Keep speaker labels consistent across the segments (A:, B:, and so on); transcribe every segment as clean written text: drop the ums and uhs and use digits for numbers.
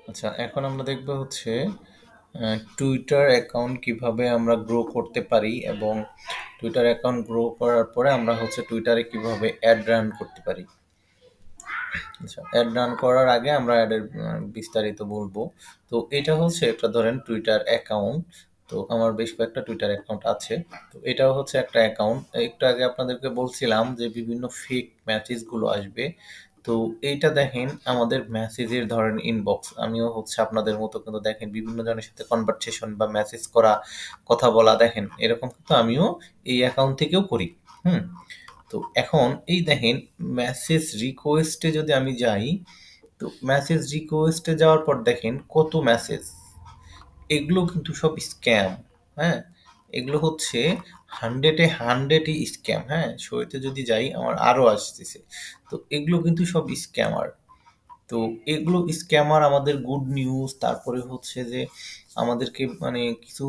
A: আচ্ছা, এখন আমরা দেখব হচ্ছে টুইটার অ্যাকাউন্ট কিভাবে আমরা গ্রো করতে পারি এবং টুইটার অ্যাকাউন্ট গ্রো করার পরে আমরা হচ্ছে টুইটারে কিভাবে অ্যাড রান করতে পারি। আচ্ছা, অ্যাড রান করার আগে আমরা অ্যাডের বিস্তারিত বলবো। তো এটা হচ্ছে একটা ধরেন টুইটার অ্যাকাউন্ট। তো আমার বেশ কয়েকটা টুইটার অ্যাকাউন্ট আছে। তো এটাও হচ্ছে একটা অ্যাকাউন্ট। একটু আগে আপনাদেরকে বলছিলাম যে বিভিন্ন ফেক মেসেজগুলো আসবে। তো এইটা দেখেন আমাদের মেসেজের ধরেন ইনবক্স। আমিও হচ্ছে আপনাদের মতো কিন্তু দেখেন বিভিন্ন জনের সাথে কনভারসেশন বা মেসেজ করা, কথা বলা দেখেন এরকম কিন্তু আমিও এই অ্যাকাউন্ট থেকেও করি। হুম। তো এখন এই দেখেন মেসেজ রিকোয়েস্টে যদি আমি যাই, তো মেসেজ রিকোয়েস্টে যাওয়ার পর দেখেন কত মেসেজ, এগুলো কিন্তু সব স্ক্যাম। হ্যাঁ, এগুলো হচ্ছে হান্ড্রেডই স্ক্যাম। হ্যাঁ, শোতে যদি যাই আমার আরও আসতেছে। তো এগুলো কিন্তু সব স্ক্যামার। তো এগুলো স্ক্যামার আমাদের গুড নিউজ, তারপরে হচ্ছে যে আমাদেরকে মানে কিছু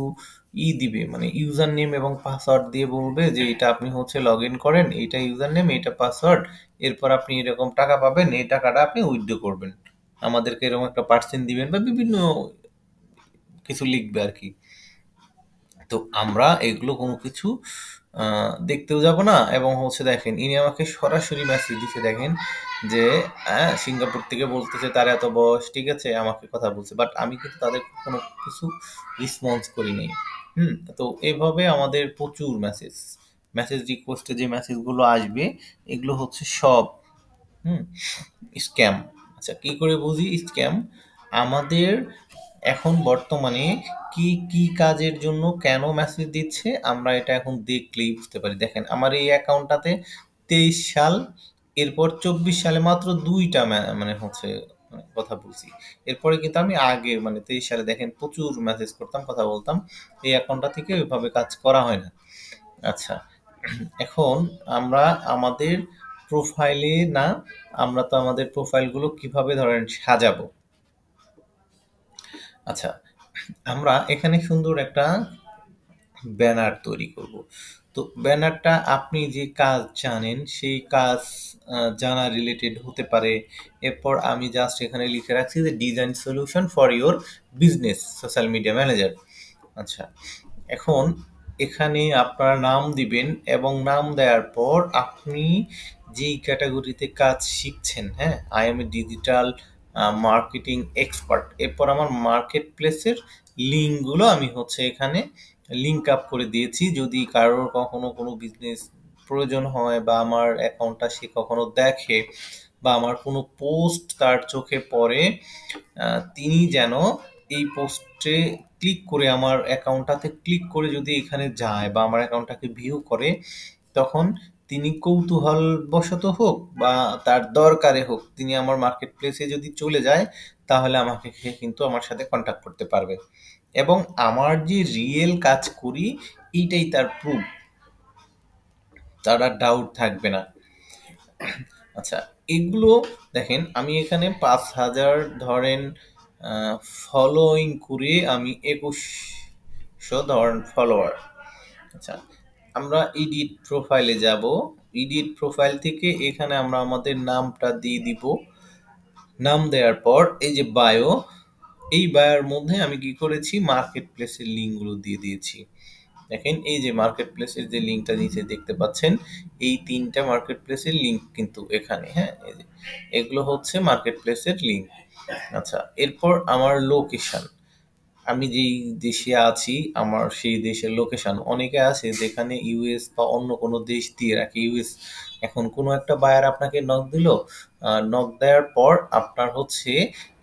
A: দিবে, মানে ইউজার নেম এবং পাসওয়ার্ড দিয়ে বলবে যে এটা আপনি হচ্ছে লগ ইন করেন, এইটা ইউজার নেম, এইটা পাসওয়ার্ড, এরপর আপনি এরকম টাকা পাবেন, এই টাকাটা আপনি উইথড্র করবেন, আমাদেরকে এরকম একটা পার্সেন্ট দিবেন বা বিভিন্ন কিছু লিখবে আর কি। তো আমরা এগুলো কোনো কিছু দেখতেও যাব না, এবং হচ্ছে দেখেন ইনি আমাকে সরাসরি মেসেজ দিচ্ছে দেখেন যে সিঙ্গাপুর থেকে বলতেছে তার এত বয়স, ঠিক আছে, আমাকে কথা বলছে, বাট আমি কিন্তু তাদের কোনো কিছু রেসপন্স করি নাই। তো এভাবে আমাদের প্রচুর মেসেজ মেসেজ রিকোয়েস্টে যে মেসেজগুলো আসবে এগুলো হচ্ছে সব হুম স্ক্যাম। আচ্ছা, কি করে বুঝি স্ক্যাম? আমাদের এখন বর্তমানে কি কি কাজের জন্য কেন মেসেজ দিচ্ছে আমরা এটা এখন দেখলেই বুঝতে পারি। দেখেন আমার এই অ্যাকাউন্টটাতে 23 সাল, এরপর 24 সালে মাত্র দুইটা মানে হচ্ছে কথা বলছি। এরপরে কিন্তু আমি আগে মানে 23 সালে দেখেন প্রচুর মেসেজ করতাম, কথা বলতাম। এই অ্যাকাউন্টটা থেকে ওইভাবে কাজ করা হয় না। আচ্ছা, এখন আমরা আমাদের প্রোফাইলে না, আমরা তো আমাদের প্রোফাইলগুলো কিভাবে ধরেন সাজাবো। আচ্ছা, আমরা এখানে সুন্দর একটা ব্যানার তৈরি করব। তো ব্যানারটা আপনি যে কাজ জানেন সেই কাজ জানা রিলেটেড হতে পারে। এরপর আমি জাস্ট এখানে লিখে রাখছি যে design solution for your business social media manager. আচ্ছা, এখন এখানে আপনারা নাম দিবেন এবং নাম দেওয়ার পর আপনি যেই ক্যাটাগরিতে কাজ শিখছেন, হ্যাঁ, I M A digital marketing expert, এরপর আমার মার্কেট প্লেসের লিঙ্কগুলো আমি হচ্ছে এখানে লিঙ্ক আপ করে দিয়েছি। যদি কারোর কখনো কোনো বিজনেস প্রয়োজন হয় বা আমার অ্যাকাউন্টটা সে কখনো দেখে বা আমার কোনো পোস্ট তার চোখে পড়ে, তিনি যেন এই পোস্টে ক্লিক করে আমার অ্যাকাউন্টটাতে ক্লিক করে যদি এখানে যায় বা আমার অ্যাকাউন্টটাকে ভিউ করে, তখন তিনি কৌতূহলবশত হোক বা তার দরকারে হোক তিনি আমার মার্কেট প্লেসে যদি চলে যায়, তাহলে আমাকে সে কিন্তু আমার সাথে কন্ট্যাক্ট করতে পারবে এবং আমার যে রিয়েল কাজ করি এইটাই তার প্রুফ, তার আর ডাউট থাকবে না। আচ্ছা, এগুলো দেখেন আমি এখানে 5,000 ধরেন ফলোইং করে আমি 2100 ধরেন ফলোয়ার। আচ্ছা, আমরা এডিট প্রোফাইলে যাব। এডিট প্রোফাইল থেকে এখানে আমরা আমাদের নামটা দিয়ে দিব। নাম দেওয়ার পর এই যে বায়ো, এই বায়োর মধ্যে আমি কি করেছি মার্কেট প্লেসের লিঙ্কগুলো দিয়ে দিয়েছি। দেখেন এই যে মার্কেট প্লেসের যে লিঙ্কটা নিচে দেখতে পাচ্ছেন, এই 3টা মার্কেট প্লেসের লিঙ্ক কিন্তু এখানে। হ্যাঁ, এই যে এগুলো হচ্ছে মার্কেট প্লেসের লিঙ্ক। আচ্ছা, এরপর আমার লোকেশন, আমি যেই দেশে আছি আমার সেই দেশের লোকেশন। অনেকে আছে যেখানে ইউএস বা অন্য কোনো দেশ দিয়ে রাখে ইউএস। এখন কোনো একটা বায়ার আপনাকে নক দিল, নক দেওয়ার পর আপনার হচ্ছে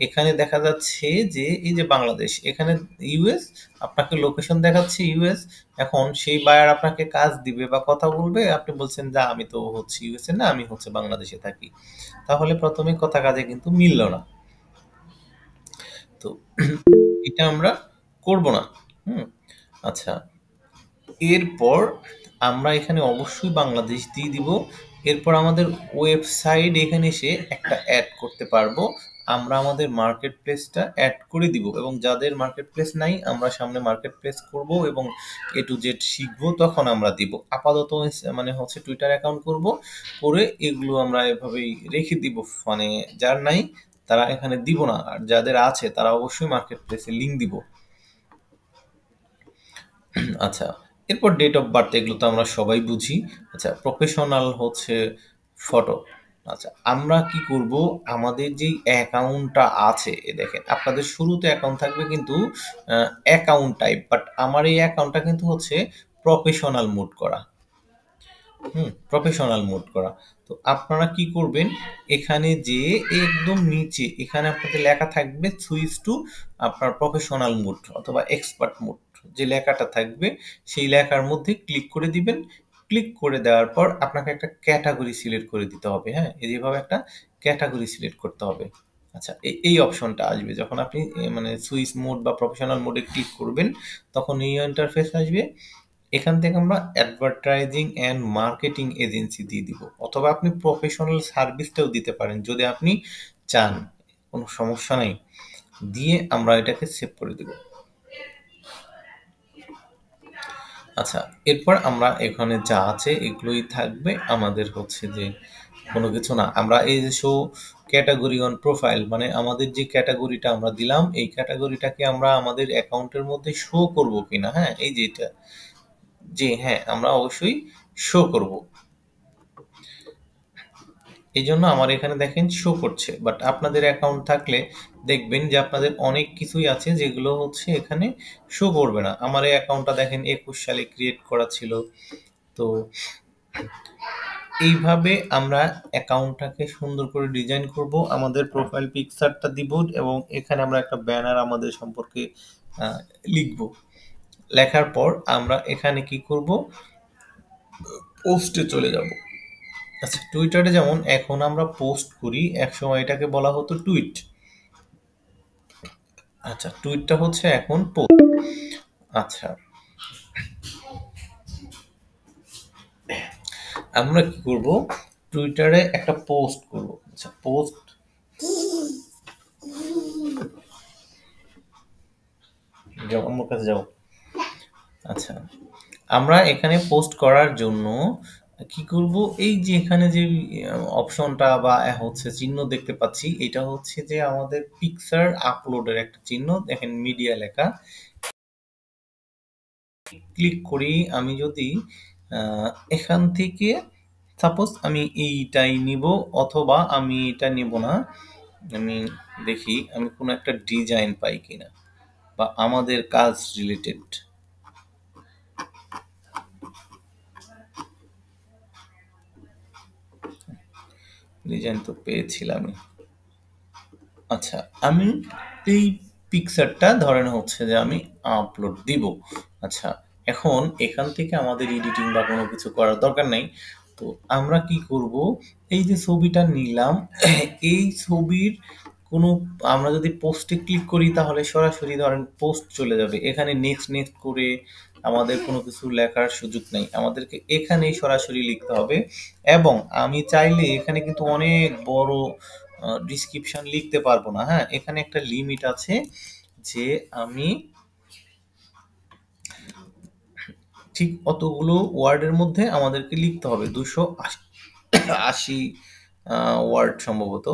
A: এখানে দেখা যাচ্ছে যে এই যে বাংলাদেশ, এখানে ইউএস, আপনাকে লোকেশন দেখাচ্ছে ইউএস। এখন সেই বায়ার আপনাকে কাজ দিবে বা কথা বলবে, আপনি বলছেন যে আমি তো হচ্ছে ইউএসএ না, আমি হচ্ছে বাংলাদেশে থাকি, তাহলে প্রথমে কথা কাজে কিন্তু মিলল না। তো এটা আমরা করব না। হুম। আচ্ছা, এরপর আমরা এখানে অবশ্যই বাংলাদেশ দিয়ে দিব। এরপর আমাদের ওয়েবসাইট এখানে এসে একটা অ্যাড করতে পারবো। আমরা আমাদের মার্কেট প্লেসটা অ্যাড করে দিব এবং যাদের মার্কেট প্লেস নাই আমরা সামনে মার্কেট প্লেস করব এবং এ টু জেড শিখবো, তখন আমরা দিব। আপাতত মানে হচ্ছে টুইটার অ্যাকাউন্ট করব, করে এগুলো আমরা এভাবেই রেখে দিব। মানে যার নাই তারা এখানে দিব না, আর যাদের আছে তারা অবশ্যই মার্কেট প্লেসে লিঙ্ক দিব। আচ্ছা, এরপর ডেট অফ বার্থ, এগুলো তো আমরা সবাই বুঝি। আচ্ছা, প্রফেশনাল হচ্ছে ফটো। আচ্ছা, আমরা কি করব, আমাদের যেই অ্যাকাউন্টটা আছে, দেখেন আপনাদের শুরুতে অ্যাকাউন্ট থাকবে কিন্তু অ্যাকাউন্ট টাইপ, বাট আমার এই অ্যাকাউন্টটা কিন্তু হচ্ছে প্রফেশনাল মোড করা। প্রফেশনাল মোড করা। তো আপনারা কি করবেন, এখানে যে একদম নিচে এখানে আপনাদের লেখা থাকবে সুইচ টু আপনার প্রফেশনাল মোড অথবা এক্সপার্ট মোড, যে লেখাটা থাকবে সেই লেখার মধ্যে ক্লিক করে দিবেন। ক্লিক করে দেওয়ার পর আপনাকে একটা ক্যাটাগরি সিলেক্ট করে দিতে হবে। হ্যাঁ, যেভাবে একটা ক্যাটাগরি সিলেক্ট করতে হবে। আচ্ছা, এই অপশনটা আসবে যখন আপনি মানে সুইচ মোড বা প্রফেশনাল মোডে ক্লিক করবেন, তখন এই ইন্টারফেস আসবে। এখান থেকে আমরা অ্যাডভার্টাইজিং অ্যান্ড মার্কেটিং এজেন্সি দিয়ে দিব, অথবা আপনি প্রফেশনাল সার্ভিসটাও দিতে পারেন যদি আপনি চান, কোনো সমস্যা নাই। দিয়ে আমরা এটাকে সেভ করে দেব। আচ্ছা, এরপর আমরা এখানে যা আছে এগুলোই থাকবে, আমাদের হচ্ছে যে কোনো কিছু না। আমরা এই যে শো ক্যাটাগরি অন প্রোফাইল, মানে আমাদের যে ক্যাটাগরিটা আমরা দিলাম এই ক্যাটাগরিটাকে আমরা আমাদের অ্যাকাউন্টের মধ্যে শো করব কিনা। হ্যাঁ, এই যেটা, যে হ্যাঁ আমরা অবশ্যই শো করব। এই জন্য আমার এখানে দেখেন শো করছে, বাট আপনাদের অ্যাকাউন্ট থাকলে দেখবেন যে আপনাদের অনেক কিছুই আছে যেগুলো হচ্ছে এখানে শো করবে না। আমার এই অ্যাকাউন্টটা দেখেন 21 সালে ক্রিয়েট করা ছিল। তো এইভাবে আমরা অ্যাকাউন্টটাকে সুন্দর করে ডিজাইন করব, আমাদের প্রোফাইল পিকচারটা দিব, এবং এখানে আমরা একটা ব্যানার আমাদের সম্পর্কে লিখব। লেখার পর আমরা এখানে কি করব, পোস্টে চলে যাব। আচ্ছা, টুইটারে যেমন এখন আমরা পোস্ট করি, একসময় এটাকে বলা হতো টুইট। আচ্ছা, টুইটটা হচ্ছে এখন পোস্ট। আচ্ছা, আমরা কি করব, টুইটারে একটা পোস্ট করব। আচ্ছা, পোস্ট, যাও আমার কাছে যাও। আচ্ছা, আমরা এখানে পোস্ট করার জন্য কি করব, এই যে এখানে যে অপশনটা বা হচ্ছে চিহ্ন দেখতে পাচ্ছি, এটা হচ্ছে যে আমাদের পিকচার আপলোডের একটা চিহ্ন। দেখেন মিডিয়া লেখা, ক্লিক করি। আমি যদি এখান থেকে সাপোজ আমি এইটাই নিব, অথবা আমি এটা নিব না, আমি দেখি আমি কোনো একটা ডিজাইন পাই কিনা বা আমাদের কাজ রিলেটেড ডিজাইন তো পেয়েছিলামই। আচ্ছা, আমি এই পিকচারটা ধরেন হচ্ছে যে আমি আপলোড দিব। আচ্ছা, এখন এখান থেকে আমাদের এডিটিং বা কোনো কিছু করার দরকার নাই। তো আমরা কি করব, এই যে ছবিটা নিলাম, এই ছবির কোনো, আমরা যদি পোস্টে ক্লিক করি তাহলে সরাসরি ধরেন পোস্ট চলে যাবে। এখানে নেক্সট নেক্সট করে আমাদের কোনো কিছু লেখার সুযোগ নেই, আমাদেরকে এখানেই সরাসরি লিখতে হবে। এবং আমি চাইলে এখানে কিন্তু অনেক বড় ডিসক্রিপশন লিখতে পারবো না। হ্যাঁ, এখানে একটা লিমিট আছে যে আমি ঠিক অতগুলো ওয়ার্ডের মধ্যে আমাদেরকে লিখতে হবে, 280 ওয়ার্ড সম্ভবত।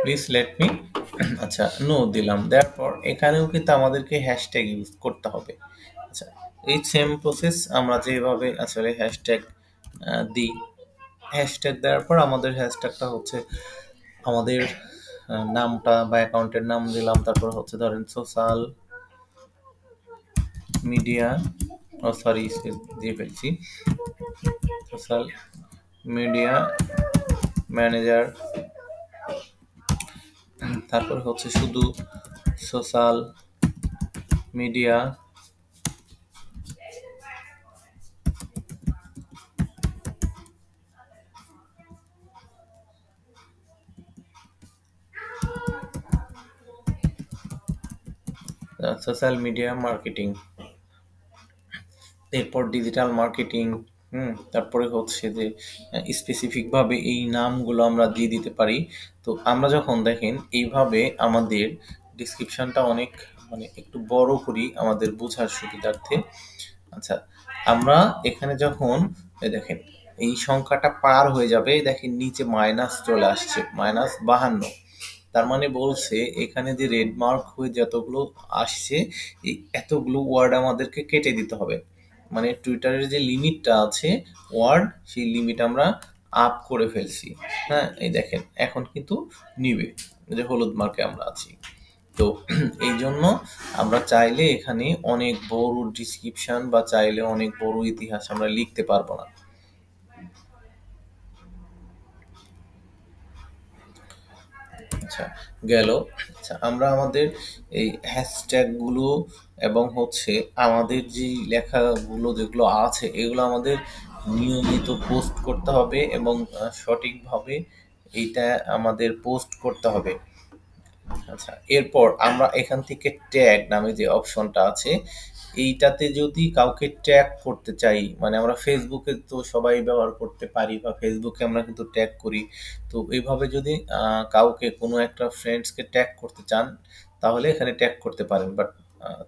A: Please let me. আচ্ছা, নো দিলাম, দেওয়ার পর এখানেও কিন্তু আমাদেরকে হ্যাশট্যাগ ইউজ করতে হবে। আচ্ছা, এই সেম প্রসেস আমরা যেভাবে আসলে হ্যাশট্যাগ দিই, হ্যাশট্যাগ দেওয়ার পর আমাদের হ্যাশট্যাগটা হচ্ছে আমাদের নামটা বা অ্যাকাউন্টের নাম দিলাম, তারপর হচ্ছে ধরেন সোশ্যাল মিডিয়া, ও সরি দিয়ে ফেলছি, সোশ্যাল মিডিয়া ম্যানেজার, তারপর হচ্ছে শুধু social media social media marketing. এরপর ডিজিটাল মার্কেটিং, তারপরে হচ্ছে যে স্পেসিফিকভাবে এই নামগুলো আমরা দিয়ে দিতে পারি। তো আমরা যখন দেখেন এইভাবে আমাদের ডিসক্রিপশনটা অনেক মানে একটু বড় করি আমাদের বোঝার সুবিধার্থে। আচ্ছা, আমরা এখানে যখন দেখেন এই সংখ্যাটা পার হয়ে যাবে, দেখেন নিচে মাইনাস চলে আসছে, -52। তার মানে বলছে এখানে যে রেড মার্ক হয়ে যতগুলো আসছে এই এতগুলো ওয়ার্ড আমাদেরকে কেটে দিতে হবে। মানে টুইটারের যে লিমিটটা আছে ওয়ার্ড, সেই লিমিট আমরা আপ করে ফেলছি। হ্যাঁ, এই দেখেন এখন কিন্তু নিবে, যে হলুদ মার্কে আমরা আছি। তো এই জন্য আমরা চাইলে এখানে অনেক বড় ডিসক্রিপশন বা চাইলে অনেক বড় ইতিহাস আমরা লিখতে পারবো না। আচ্ছা, গেল। আচ্ছা, আমরা আমাদের এই হ্যাশট্যাগ গুলো এবং হচ্ছে আমাদের যে লেখাগুলো যেগুলো আছে এগুলো আমাদের নিয়মিত পোস্ট করতে হবে এবং সঠিকভাবে এইটা আমাদের পোস্ট করতে হবে। আচ্ছা, এরপর আমরা এখান থেকে ট্যাগ নামে যে অপশনটা আছে এইটাতে যদি কাউকে ট্যাগ করতে চাই, মানে আমরা ফেসবুকে তো সবাই ব্যবহার করতে পারি বা ফেসবুকে আমরা কিন্তু ট্যাগ করি। তো এইভাবে যদি কাউকে কোনো একটা ফ্রেন্ডসকে ট্যাগ করতে চান তাহলে এখানে ট্যাগ করতে পারেন, বাট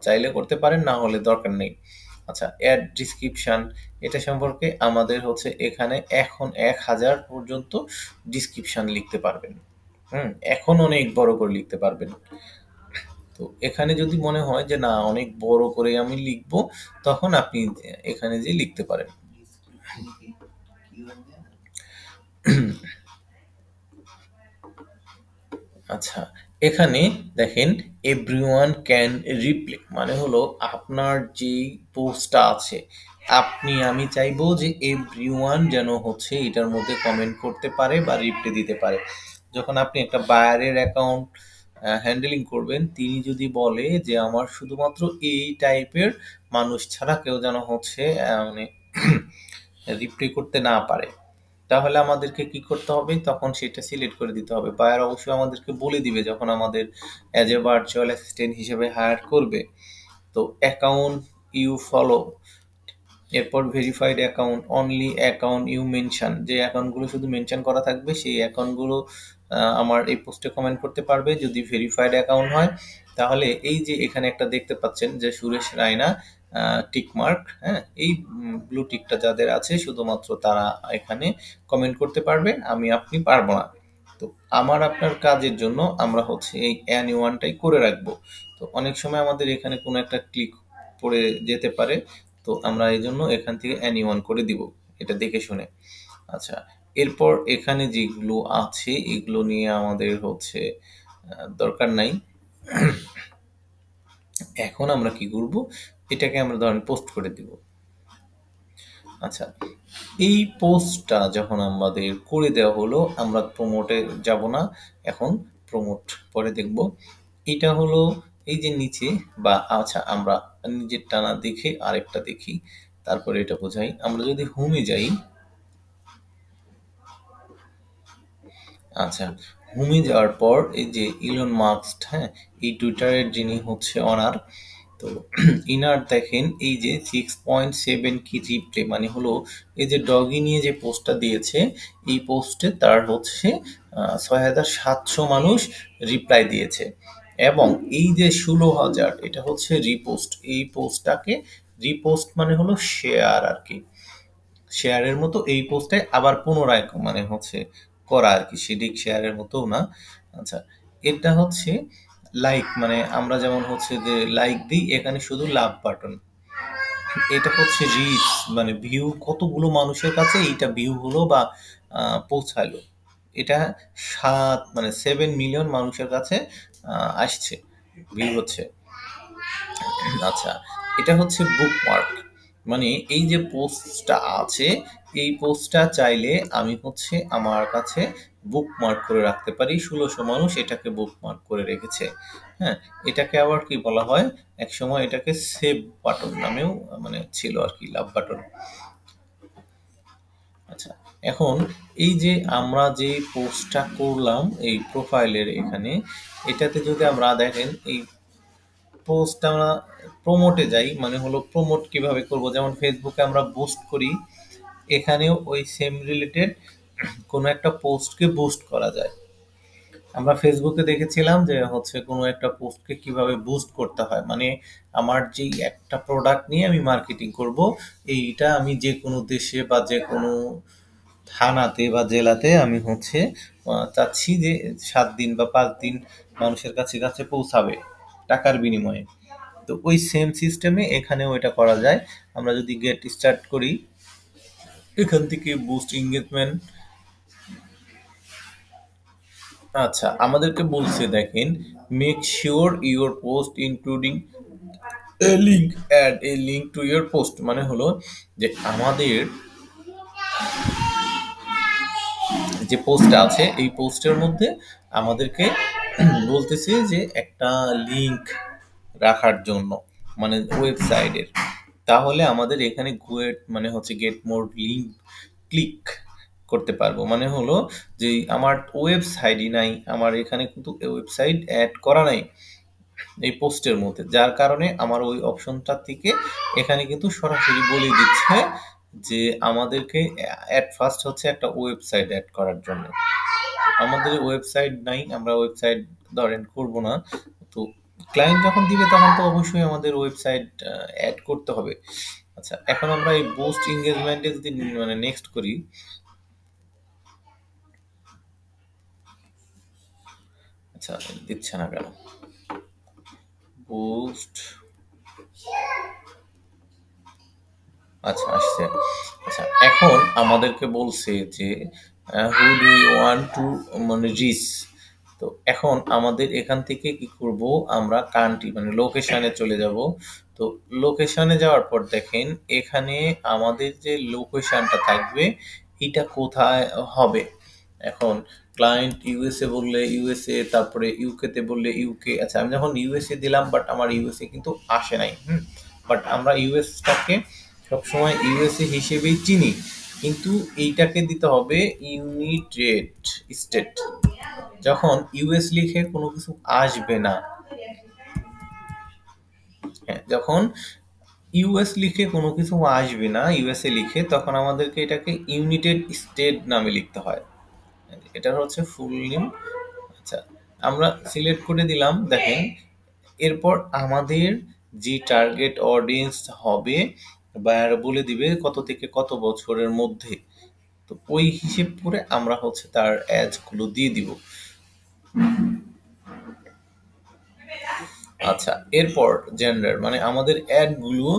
A: চাইলে করতে পারেন, না হলে দরকার নেই। আচ্ছা, অ্যাড ডিসক্রিপশন, এটা সম্পর্কে আমাদের হচ্ছে এখানে এখন 1000 পর্যন্ত ডিসক্রিপশন লিখতে পারবেন। এখন অনেক বড় করে লিখতে পারবেন। তো এখানে যদি মনে হয় যে না অনেক বড় করে আমি লিখবো, তখন আপনি এখানে যে লিখতে পারেন। আচ্ছা, এখানে দেখেন এভরিওয়ান ক্যান রিপ্লাই, মানে হলো আপনার যে পোস্টটা আছে আমি চাইবো যে এভরিওয়ান যেন হচ্ছে এটার মধ্যে কমেন্ট করতে পারে বা রিপ্লাই দিতে পারে। যখন আপনি একটা বায়ারের অ্যাকাউন্ট হ্যান্ডেলিং করবেন, তিনি যদি বলে যে আমার শুধুমাত্র এই টাইপের মানুষ ছাড়া কেউ যেন হচ্ছে মানে রিপ্লাই করতে না পারে, তাহলে আমাদেরকে কি করতে হবে, তখন সেটা সিলেক্ট করে দিতে হবে। বায়ার অবশ্যই আমাদেরকে বলে দিবে যখন আমাদের অ্যাজ এ ভার্চুয়াল অ্যাসিস্ট্যান্ট হিসেবে হায়ার করবে। তো অ্যাকাউন্ট ইউ ফলো, এরপর verified account, only account you mention, যে অ্যাকাউন্টগুলো শুধু মেনশন করা থাকবে সেই অ্যাকাউন্টগুলো আমার এই পোস্টে কমেন্ট করতে পারবে। যদি ভেরিফাইড অ্যাকাউন্ট হয় তাহলে এই যে এখানে একটা দেখতে পাচ্ছেন যে সুরেশ রায়না টিক মার্ক, হ্যাঁ, এই ব্লু টিকটা যাদের আছে শুধুমাত্র তারা এখানে কমেন্ট করতে পারবে, আপনি পারবো না। তো আপনার কাজের জন্য আমরা হচ্ছে এই অ্যানি ওয়ানটাই করে রাখবো। তো অনেক সময় আমাদের এখানে কোনো একটা ক্লিক পড়ে যেতে পারে, তো আমরা এই জন্য এখান থেকে অ্যানি ওয়ান করে দিব, এটা দেখে শুনে। আচ্ছা, এরপর এখানে যেগুলো আছে এগুলো নিয়ে আমাদের হচ্ছে দরকার নাই। এখন আমরা কি করব, এটাকে আমরা ধরেন পোস্ট করে দিব। আচ্ছা, এই পোস্টটা যখন আমাদের করে দেওয়া হলো, আমরা প্রমোটে যাব না, এখন প্রমোট পরে দেখব। এটা হলো এই যে নিচে বা আচ্ছা আমরা নিজের টানা দেখে আরেকটা দেখি, তারপরে এটা বোঝাই। আমরা যদি হোমে যাই, আচ্ছা, হোমে যাওয়ার পর এই যে ইলন মাস্ক, হ্যাঁ, এই টুইটারের যিনি হচ্ছে অনার, তো ইনার দেখেন এই যে 6.7 কি রিপ্লে, মানে হলো এই যে ডগি নিয়ে যে পোস্টটা দিয়েছে এই পোস্টে তার হচ্ছে 6700 মানুষ রিপ্লাই দিয়েছে, এবং এই যে 16,000 এটা হচ্ছে রিপোস্ট। এই পোস্টটাকে রিপোস্ট মানে হলো শেয়ার আর কি, শেয়ারের মতো এই পোস্টে আবার পুনরায় মানে হচ্ছে করা আর কি, সেদিক শেয়ারের মতো না। আচ্ছা, এটা হচ্ছে লাইক, মানে আমরা যেমন হচ্ছে যে লাইক দিই, এখানে শুধু লাভ বাটন। এটা হচ্ছে রিচ, মানে ভিউ কতগুলো মানুষের কাছে এইটা ভিউ হলো বা পৌঁছালো, এটা 7 মিলিয়ন মানুষের কাছে আসছে, ভিউ হচ্ছে। আচ্ছা, এটা হচ্ছে বুকমার্ক, মানে এই যে পোস্টটা আছে এই পোস্টটা চাইলে আমি হচ্ছে আমার কাছে বুকমার্ক করে রাখতে পারি, 1600 মানুষ এটাকে বুকমার্ক করে রেখেছে। হ্যাঁ, এটাকে আবার কি বলা হয়, একসময় এটাকে সেভ বাটন নামেও মানে ছিল আর কি, লাভ বাটন। আচ্ছা, এখন এই যে আমরা যে পোস্টটা করলাম এই প্রোফাইলের এখানে, এটাতে যদি আমরা দেখেন এই পোস্ট আমরা প্রমোটে যাই, মানে হলো প্রমোট কিভাবে করব, যেমন ফেসবুকে আমরা বুস্ট করি, এখানেও ওই সেম রিলেটেড কোনো একটা পোস্টকে বুস্ট করা যায়। আমরা ফেসবুকে দেখেছিলাম যে হচ্ছে কোনো একটা পোস্টকে কিভাবে বুস্ট করতে হয়, মানে আমার যেই একটা প্রোডাক্ট নিয়ে আমি মার্কেটিং করব, এইটা আমি যে কোনো দেশে বা যে কোনো থানাতে বা জেলাতে আমি হচ্ছে চাচ্ছি যে 7 দিন বা 5 দিন মানুষের কাছে কাছে পৌঁছাবে টাকার বিনিময়ে। তো ওই সেম সিস্টেমে এখানেও এটা করা যায়। আমরা যদি গেট স্টার্ট করি, এখান থেকে বুস্ট এঙ্গেজমেন্ট। আচ্ছা, আমাদেরকে বলছে দেখেন, make sure your post including a link, add a link to your post, মানে হলো যে আমাদের যে পোস্টটা আছে এই পোস্টের মধ্যে আমাদেরকে বলতেছে যে একটা লিঙ্ক রাখার জন্য, মানে ওয়েবসাইটের। তাহলে আমাদের এখানে গেট মানে হচ্ছে গেট মোর লিঙ্ক ক্লিক করতে পারবো, মানে হলো যে আমার ওয়েবসাইটই নাই, আমার এখানে কিন্তু ওয়েবসাইট অ্যাড করা নাই এই পোস্টের মধ্যে, যার কারণে আমার ওই অপশনটা থেকে এখানে কিন্তু সরাসরি বলে দিচ্ছে যে আমাদেরকে অ্যাট ফার্স্ট হচ্ছে একটা ওয়েবসাইট অ্যাড করার জন্য। আমাদের ওয়েবসাইট নাই, আমরা ওয়েবসাইট ধরেন করব না। তো ক্লায়েন্ট যখন দিবে তখন তো অবশ্যই আমাদের ওয়েবসাইট অ্যাড করতে হবে। আচ্ছা, এখন আমরা এই বুস্ট এঙ্গেজমেন্টে যদি মানে নেক্সট করি, আচ্ছা দিচ্ছে না কেন বুস্ট, আচ্ছা আসছে। আচ্ছা, এখন আমাদেরকে বলছে যে who do you want to মানে রিচ। তো এখন আমাদের এখান থেকে কি করব, আমরা কান্ট্রি মানে লোকেশনে চলে যাব। তো লোকেশনে যাওয়ার পর দেখেন এখানে আমাদের যে লোকেশনটা থাকবে এটা কোথায় হবে। এখন ক্লায়েন্ট ইউএসএ বললে ইউএসএ, তারপরে ইউকে তে বললে ইউকে। আচ্ছা, আমি যখন ইউএসএ দিলাম বাট আমার ইউএসএ কিন্তু আসে নাই। বাট আমরা ইউএসটাকে সবসময় ইউএসএ হিসেবেই চিনি, কিন্তু এইটাকে দিতে হবে ইউনাইটেড স্টেট। যখন ইউএস লিখে কোনো কিছু আসবে না, হ্যাঁ, যখন ইউএস লিখে কোনো কিছু আসবে না ইউএসএ লিখে, তখন আমাদেরকে এটাকে ইউনাইটেড স্টেট নামে লিখতে হয়। এটার হচ্ছে ফুল নেম। আচ্ছা, আমরা সিলেক্ট করে দিলাম দেখেন। এরপর আমাদের যে টার্গেট অডিয়েন্স হবে বায়ার বলে দিবে কত থেকে কত বছরের মধ্যে। তো ওই হিসেব করে আমরা হচ্ছে তার অ্যাডস গুলো দিয়ে দিব। আচ্ছা, এরপর জেন্ডার, মানে আমাদের অ্যাড গুলো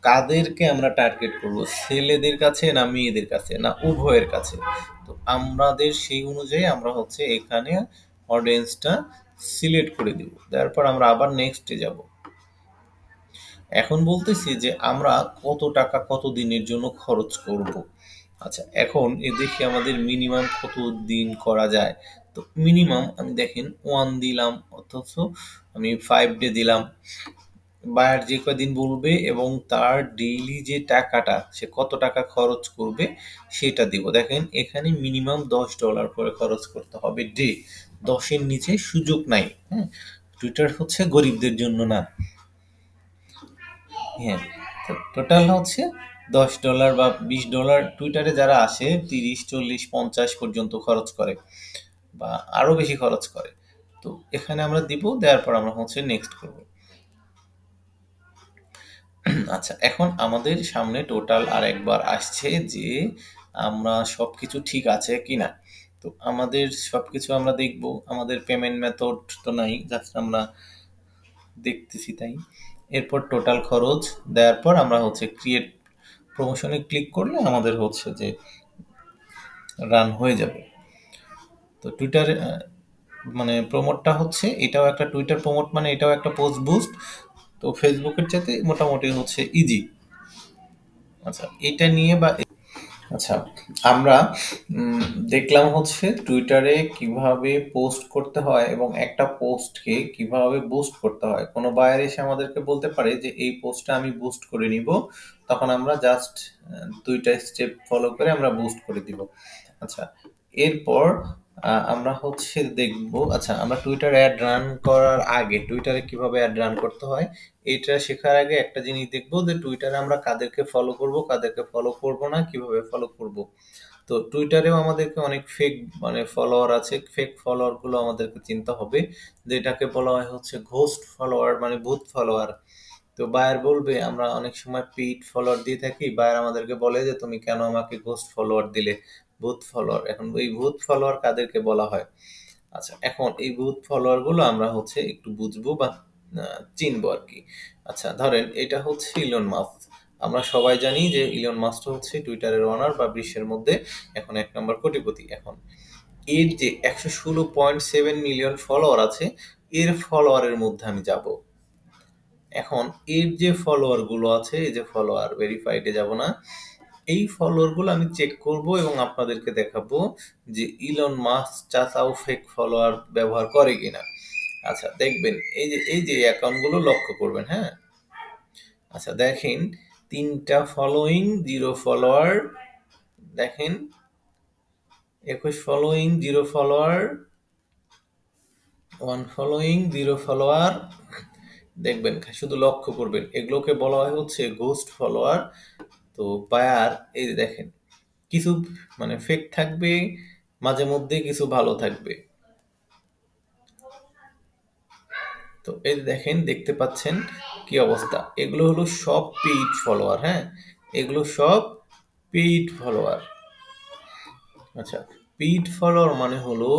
A: কাদেরকে আমরা টার্গেট করব, ছেলেদের কাছে না মেয়েদের কাছে না উভয়ের কাছে। তো আমাদের সেই অনুযায়ী আমরা হচ্ছে এখানে অডিয়েন্সটা সিলেক্ট করে দিব। তারপর আমরা আবার নেক্সটে যাব। এখন বলতেছি যে আমরা কত টাকা কত দিনের জন্য খরচ করব। আচ্ছা, এখন এ দেখি আমাদের মিনিমাম কত দিন করা যায়। তো মিনিমাম আমি দেখেন 1 দিলাম, অথচ আমি 5 ডে দিলাম। বায়ার যে কয়দিন বলবে এবং তার ডেইলি যে টাকাটা সে কত টাকা খরচ করবে সেটা দিব। দেখেন এখানে মিনিমাম $10 করে খরচ করতে হবে ডে, 10-এর নিচে সুযোগ নাই। হ্যাঁ, টুইটার হচ্ছে গরিবদের জন্য না। হ্যাঁ, তো টোটাল হচ্ছে $10 বা $20। টুইটারে যারা আসে 30, 40, 50 পর্যন্ত খরচ করে বা আরো বেশি খরচ করে। তো এখানে আমরা দিব, দেওয়ার পর আমরা হচ্ছে নেক্সট করব। আচ্ছা, এখন আমাদের সামনে টোটাল আরেকবার আসছে যে আমরা সবকিছু ঠিক আছে কিনা। তো আমাদের সবকিছু আমরা দেখব। আমাদের পেমেন্ট মেথড তো নাই, জাস্ট আমরা দেখতেছি তাই। এরপর টোটাল খরচ দেওয়ার পর আমরা হচ্ছে ক্রিয়েট প্রমোশনে ক্লিক করলে আমাদের হচ্ছে যে রান হয়ে যাবে। তো টুইটার মানে প্রমোটটা হচ্ছে এটাও একটা টুইটার প্রমোট, মানে এটাও একটা পোস্ট বুস্ট। তো ফেসবুকের চাইতে মোটামুটি হচ্ছে ইজি। আচ্ছা, এটা নিয়ে বা আচ্ছা, আমরা দেখলাম হচ্ছে টুইটারে কিভাবে পোস্ট করতে হয় এবং একটা পোস্টকে কিভাবে বুস্ট করতে হয়। কোনো বায়ার এসে আমাদেরকে বলতে পারে যে এই পোস্টটা আমি বুস্ট করে নিব, তখন আমরা জাস্ট 2টা স্টেপ ফলো করে আমরা বুস্ট করে দিব। আচ্ছা, এরপর আমরা হচ্ছে দেখব, আচ্ছা আমরা টুইটার অ্যাড রান করার আগে টুইটারে কিভাবে অ্যাড রান করতে হয় এইটা শেখার আগে একটা জিনিস দেখব যে টুইটারে আমরা কাদেরকে ফলো করব, কাদেরকে ফলো করব না, কিভাবে ফলো করব। তো টুইটারেও আমাদেরকে অনেক ফেক মানে ফলোয়ার আছে, ফেক ফলোয়ার গুলো আমাদেরকে চিনতে হবে, যেটাকে বলা হয় হচ্ছে ঘোস্ট ফলোয়ার, মানে ভূত ফলোয়ার। তো বায়ার বলবে আমরা অনেক সময় পেইড ফলোয়ার দিয়ে থাকি, বায়ার আমাদেরকে বলে যে তুমি কেন আমাকে ঘোস্ট ফলোয়ার দিলে, ভূত ফলোয়ার। এখন এই ভূত ফলোয়ার কাদেরকে বলা হয়? আচ্ছা এখন এই ভূত ফলোয়ার গুলো আমরা হচ্ছে একটু বুঝবো বা চিনবো আর কি। আচ্ছা ধরেন এটা হচ্ছে ইলন মাস্ক। আমরা সবাই জানি যে ইলন মাস্ক হচ্ছে টুইটারের ওনার বা বিশ্বের মধ্যে এখন 1 নম্বর কোটিপতি। এখন এর যে 116.7 মিলিয়ন ফলোয়ার আছে, এর ফলোয়ারের মধ্যে আমি যাব। এখন এর যে ফলোয়ার গুলো আছে, এই যে ফলোয়ার ভেরিফাইডে যাব না, এই ফলোয়ার গুলো আমি চেক করব এবং আপনাদেরকে দেখাবো যে ইলন মাস্ক চাচাও ফেক ফলোয়ার ব্যবহার করে কিনা। আচ্ছা দেখবেন এই যে অ্যাকাউন্ট গুলো লক্ষ্য করবেন, হ্যাঁ। আচ্ছা দেখেন 3টা ফলোইং 0 ফলোয়ার, দেখেন 21 ফলোইং 0 ফলোয়ার, 1 ফলোইং 0 ফলোয়ার। দেখবেন শুধু লক্ষ্য করবেন, এগুলোকে বলা হয় হচ্ছে ঘোস্ট ফলোয়ার। তো বায়ার এই যে দেখেন কিছু মানে ফেক থাকবে, মাঝে মধ্যে কিছু ভালো থাকবে। তো এই যে দেখেন দেখতে পাচ্ছেন কি অবস্থা, এগুলো হলো সব পেইড ফলোয়ার, হ্যাঁ, এগুলো সব পেইড ফলোয়ার। আচ্ছা পেইড ফলোয়ার মানে হলো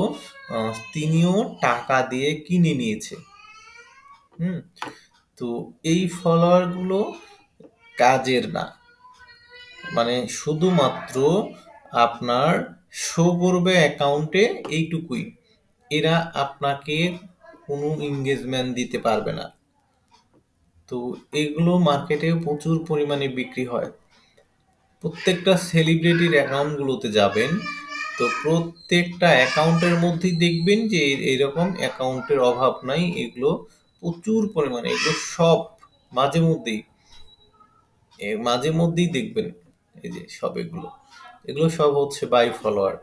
A: তিনিও টাকা দিয়ে কিনে নিয়েছে। হুম, তো এই ফলোয়ার গুলো কাজের না, মানে শুধুমাত্র আপনার শো করবে অ্যাকাউন্টে এইটুকুই, এরা আপনাকে কোনো এঙ্গেজমেন্ট দিতে পারবে না। তো এগুলো মার্কেটে প্রচুর পরিমাণে বিক্রি হয়। প্রত্যেকটা সেলিব্রিটির অ্যাকাউন্টগুলোতে যাবেন, তো প্রত্যেকটা অ্যাকাউন্টের মধ্যেই দেখবেন যে এরকম অ্যাকাউন্টের অভাব নাই, এগুলো প্রচুর পরিমাণে, এগুলো সব মাঝে মধ্যেই মাঝে মধ্যেই দেখবেন এই যে সব এগুলো, এগুলো সব হচ্ছে বাই ফলোয়ার।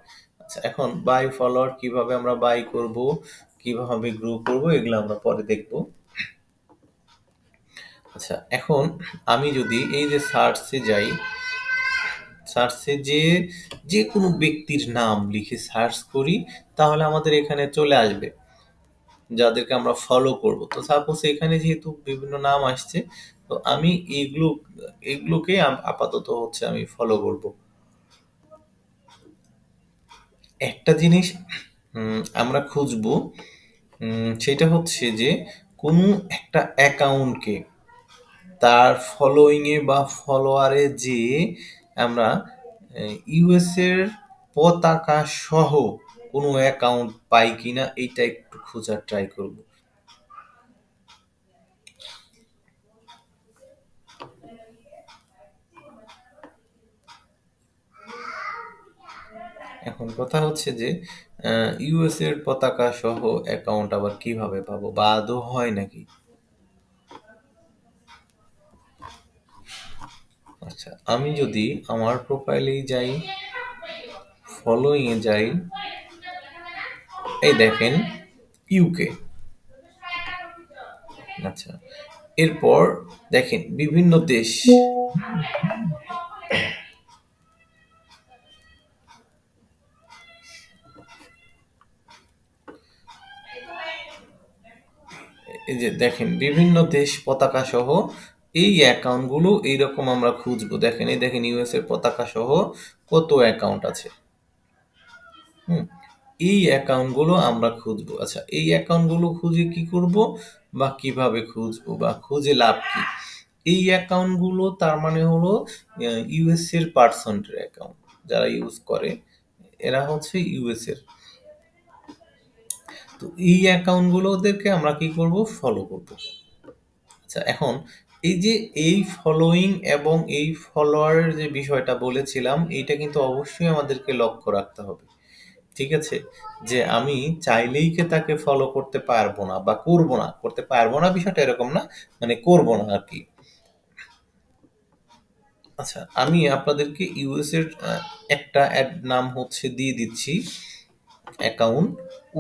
A: আচ্ছা এখন বাই ফলোয়ার কিভাবে আমরা বাই করব, কিভাবে গ্রো করব, এগুলো আমরা পরে দেখব। আচ্ছা এখন আমি যদি এই যে সার্চে যাই, সার্চে যে যে কোনো ব্যক্তির নাম লিখে সার্চ করি, তাহলে আমাদের এখানে চলে আসবে যাদেরকে আমরা ফলো করব। তো সাপোজ এখানে যেহেতু বিভিন্ন নাম আসছে, তো আমি এগুলোকে আপাতত হচ্ছে আমি ফলো করব। একটা জিনিস আমরা খুঁজবো, সেটা হচ্ছে যে কোনো একটা অ্যাকাউন্টকে তার ফলোইংয়ে বা ফলোয়ারে যে আমরা ইউএস এর পতাকা সহ কোনো অ্যাকাউন্ট পাই কিনা এইটা একটু খোঁজার ট্রাই করব। এখন কথা হচ্ছে যে ইউএস এর পতাকা সহ অ্যাকাউন্ট আবার কিভাবে পাবো বা আদৌ হয় নাকি। আচ্ছা আমি যদি আমার প্রোফাইলেই যাই, ফলোইং এ যাই, এই দেখেন ইউকে। আচ্ছা এরপর দেখেন বিভিন্ন দেশ, এই যে দেখেন বিভিন্ন দেশ পতাকা সহ এই অ্যাকাউন্টগুলো এইরকম আমরা খুঁজবো। দেখেন এই দেখেন ইউএস এর পতাকা সহ কত অ্যাকাউন্ট আছে। হুম, এই অ্যাকাউন্টগুলো আমরা খুঁজবো। আচ্ছা এই অ্যাকাউন্টগুলো খুঁজে কি করব বা কিভাবে খুঁজবো বা খুঁজে লাভ কি? এই অ্যাকাউন্টগুলো তার মানে হলো ইউএস এর পার্সনের অ্যাকাউন্ট, যারা ইউজ করে এরা হচ্ছে ইউএস এর। তো এই অ্যাকাউন্টগুলো ওদেরকে আমরা কি করব, ফলো করব। আচ্ছা এখন এই যে এই ফলোইং এবং এই ফলোয়ারের যে বিষয়টা বলেছিলাম, এইটা কিন্তু অবশ্যই আমাদেরকে লক্ষ্য রাখতে হবে। ঠিক আছে, যে আমি চাইলেই কি তাকে ফলো করতে পারবো না বা করব না, করতে পারবো না বিষয়টা এরকম না, মানে করব না আর কি। আচ্ছা আমি আপনাদেরকে ইউএস এর একটা অ্যাড নাম হচ্ছে দিয়ে দিচ্ছি, অ্যাকাউন্ট,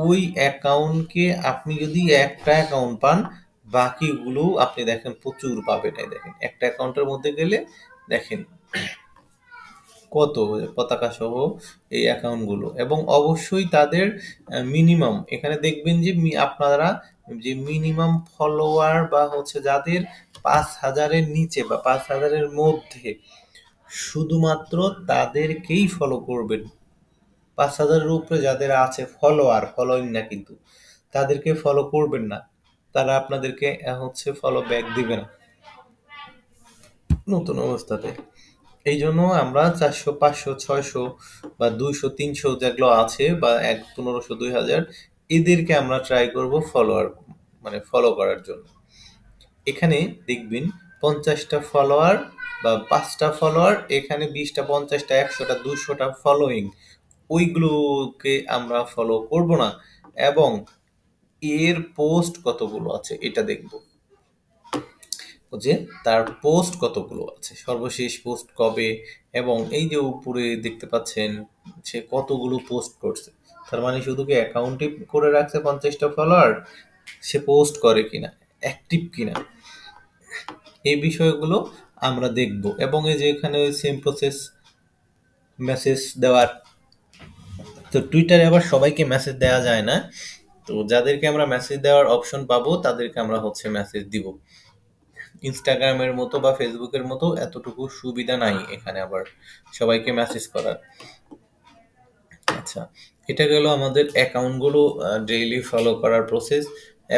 A: ওই অ্যাকাউন্টকে আপনি যদি একটা অ্যাকাউন্ট পান, বাকিগুলো আপনি দেখেন প্রচুর পাবেন। এই দেখেন একটা অ্যাকাউন্টের মধ্যে গেলে দেখেন কত পতাকা সহ এই অ্যাকাউন্টগুলো, এবং অবশ্যই তাদের মিনিমাম এখানে দেখবেন যে আপনারা যে মিনিমাম ফলোয়ার বা হচ্ছে যাদের 5,000-এর নিচে বা 5,000-এর মধ্যে শুধুমাত্র তাদেরকেই ফলো করবেন। 5,000-এর উপরে যাদের আছে ফলোয়ার, ফলোইং না কিন্তু, তাদেরকে ফলো করবেন না। তারা আপনাদেরকে হচ্ছে ফলো ব্যাক দিবে না নতুন অবস্থাতে। এই জন্য আমরা 400, 500, 600 বা 200, 300 যেগুলো আছে বা 1500, 2000 এদেরকে আমরা ট্রাই করব ফলোয়ার মানে ফলো করার জন্য। এখানে দেখবেন 50টা ফলোয়ার বা 5টা ফলোয়ার, এখানে 20টা, 50টা, 100টা, 200টা ফলোইং, ওইগুলোকে আমরা ফলো করব না, এবং এর পোস্ট কতগুলো আছে এটা দেখব, যে তার পোস্ট কতগুলো আছে, সর্বশেষ পোস্ট কবে, এবং এই যে উপরে দেখতে পাচ্ছেন সে কতগুলো পোস্ট করছে। তার মানে শুধু কি অ্যাকাউন্টে করে রাখছে 50টা ফলোয়ার, সে পোস্ট করে কিনা, অ্যাক্টিভ কিনা, এই বিষয়গুলো আমরা দেখব। এবং এই যে এখানে সেম প্রসেস মেসেজ দেওয়ার, তো টুইটারে আবার সবাইকে মেসেজ দেওয়া যায় না, তো যাদেরকে আমরা মেসেজ দেওয়ার অপশন পাবো তাদেরকে আমরা হচ্ছে মেসেজ দিব। ইনস্টাগ্রামের মতো বা ফেসবুকের মতো এতটুকু সুবিধা নাই এখানে আবার সবাইকে মেসেজ করার। আচ্ছা, এটা গেল আমাদের অ্যাকাউন্টগুলো ডেইলি ফলো করার প্রসেস।